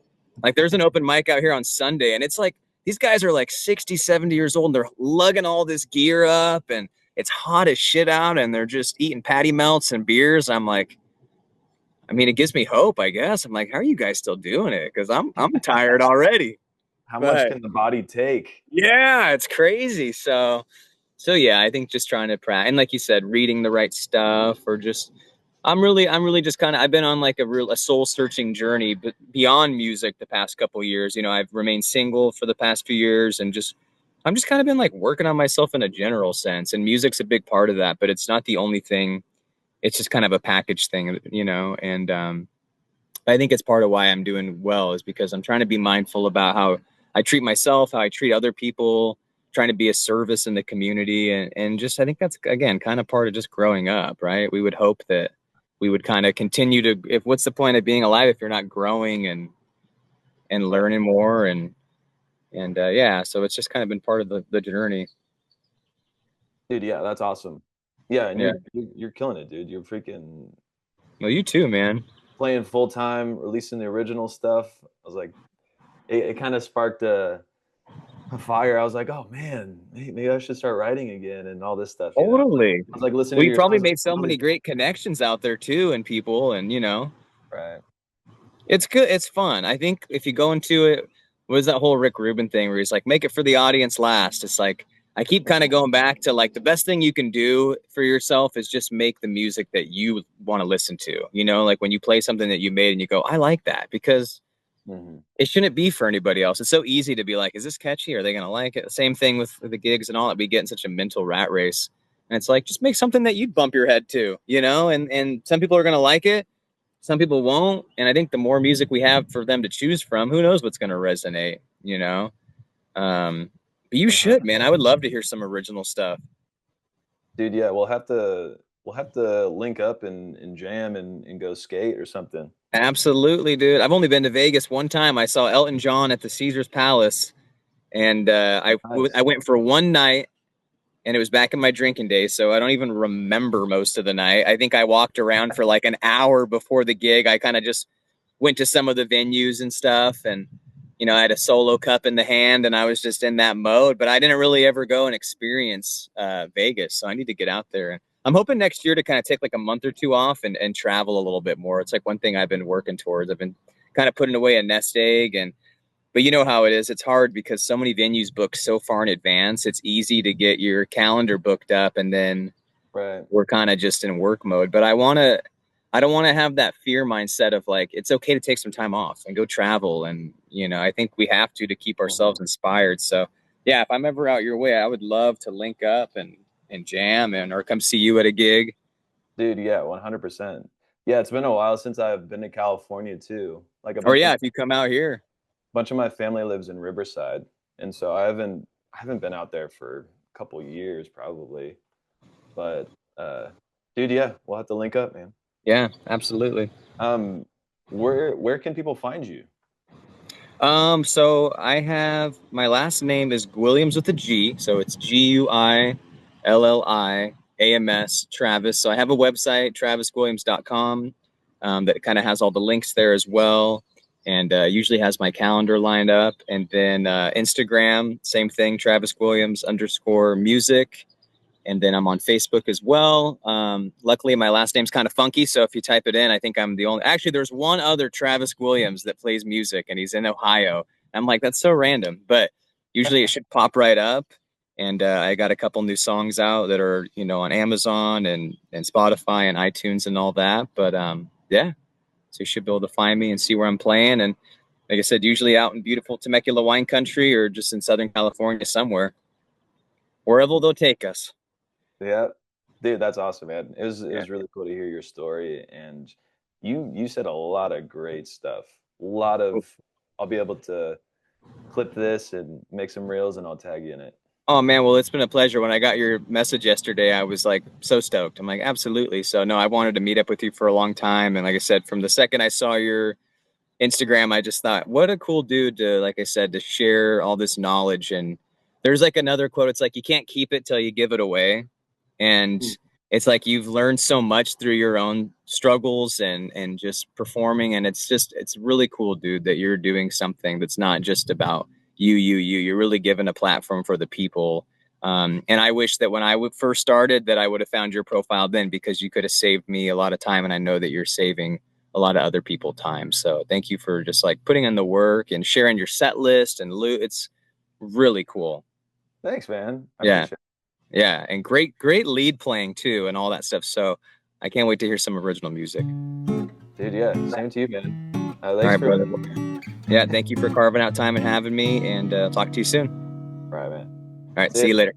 Like there's an open mic out here on Sunday, and it's like these guys are like 60, 70 years old, and they're lugging all this gear up, and it's hot as shit out, and they're just eating patty melts and beers. I'm like, I mean, it gives me hope, I guess. I'm like, how are you guys still doing it? Because I'm tired already. How much But can the body take? yeah, it's crazy. So yeah, I think just trying to practice, and like you said, reading the right stuff, or just I'm really just kind of I've been on like a soul searching journey, but beyond music the past couple years. I've remained single for the past few years, and I'm just kind of been like working on myself in a general sense, and music's a big part of that, but it's not the only thing. It's just kind of a package thing. And I think it's part of why I'm doing well is because I'm trying to be mindful about how I treat myself, how I treat other people, trying to be a service in the community. And just, I think that's, again, kind of part of just growing up, right? We would hope that we would kind of continue to, if what's the point of being alive if you're not growing and Right. learning more and yeah, so it's just kind of been part of the journey. Dude, yeah, that's awesome. Yeah, and Yeah. you're killing it, dude. You're freaking Well, you too, man. playing full time, releasing the original stuff. I was like, it kind of sparked a fire. I was like, oh man, maybe I should start writing again and all this stuff. Totally. I was like listening Well, to you your probably songs. made so many great connections out there too, and people, and. Right. It's good. It's fun. I think if you go into it, what is that whole Rick Rubin thing where he's like, make it for the audience last? It's like, I keep kind of going back to like the best thing you can do for yourself is just make the music that you want to listen to. Like when you play something that you made and you go, I like that because Hmm. it shouldn't be for anybody else. It's so easy to be like, is this catchy? Are they going to like it? Same thing with the gigs and all that. We get in such a mental rat race. And it's like, just make something that you'd bump your head to, and some people are going to like it. Some people won't. And I think the more music we have for them to choose from, who knows what's going to resonate. Um, but you should, man. I would love to hear some original stuff. Dude, yeah, we'll have to link up and jam and go skate or something. Absolutely, dude. I've only been to Vegas one time. I saw Elton John at the Caesar's Palace, and I Nice. went for one night, and it was back in my drinking days, so I don't even remember most of the night. I think I walked around for like an hour before the gig. I kind of just went to some of the venues and stuff, and I had a solo cup in the hand, and I was just in that mode. But I didn't really ever go and experience Vegas, so I need to get out there. I'm hoping next year to kind of take like a month or two off and travel a little bit more. It's like one thing I've been working towards. I've been kind of putting away a nest egg, but you know how it is. It's hard because so many venues book so far in advance. It's easy to get your calendar booked up, and then Right. we're kind of just in work mode. But I don't want to have that fear mindset of like, it's okay to take some time off and go travel. And, I think we have to keep Hmm. ourselves inspired. So yeah, if I'm ever out your way, I would love to link up and jam and or come see you at a gig. Dude, yeah, 100%. Yeah, it's been a while since I've been to California too. Like a Or yeah, if you come out here. bunch of my family lives in Riverside, and so I haven't been out there for a couple years probably. But dude, yeah, we'll have to link up, man. Yeah, absolutely. Um, where can people find you? So I have my last name is Guilliams with a G, so it's Guilliams, Travis. So I have a website, travisguilliams.com, that kind of has all the links there as well, and usually has my calendar lined up. And then Instagram, same thing, Travis Guilliams _ music. And then I'm on Facebook as well. Luckily, my last name's kind of funky, so if you type it in, I think I'm the only. Actually, there's one other Travis Guilliams that plays music, and he's in Ohio. I'm like, that's so random, but usually it should pop right up. And I got a couple new songs out that are, on Amazon and Spotify and iTunes and all that. But yeah, so you should be able to find me and see where I'm playing. And like I said, usually out in beautiful Temecula wine country or just in Southern California somewhere, wherever they'll take us. Yeah, dude, that's awesome, man. It Yeah. was really cool to hear your story, and you said a lot of great stuff. A lot of I'll be able to clip this and make some reels, and I'll tag you in it. Oh man, well, it's been a pleasure. When I got your message yesterday, I was like so stoked. I'm like, absolutely. So no, I wanted to meet up with you for a long time. And like I said, from the second I saw your Instagram, I just thought, what a cool dude to, like I said, to share all this knowledge. And there's like another quote. It's like, you can't keep it till you give it away. And it's like you've learned so much through your own struggles and just performing. And it's really cool, dude, that you're doing something that's not just about you're really giving a platform for the people. And I wish that when I first started that I would have found your profile then, because you could have saved me a lot of time. And I know that you're saving a lot of other people time. So thank you for just like putting in the work and sharing your set list and loot. It's really cool. Thanks, man. I Yeah. appreciate Yeah. And great lead playing too and all that stuff. So I can't wait to hear some original music. it. Dude, yeah, same to you, man. All Thanks right, for brother. Yeah. Thank you for carving out time and having me, and talk to you soon. All right, man. All right. See See ya. you later.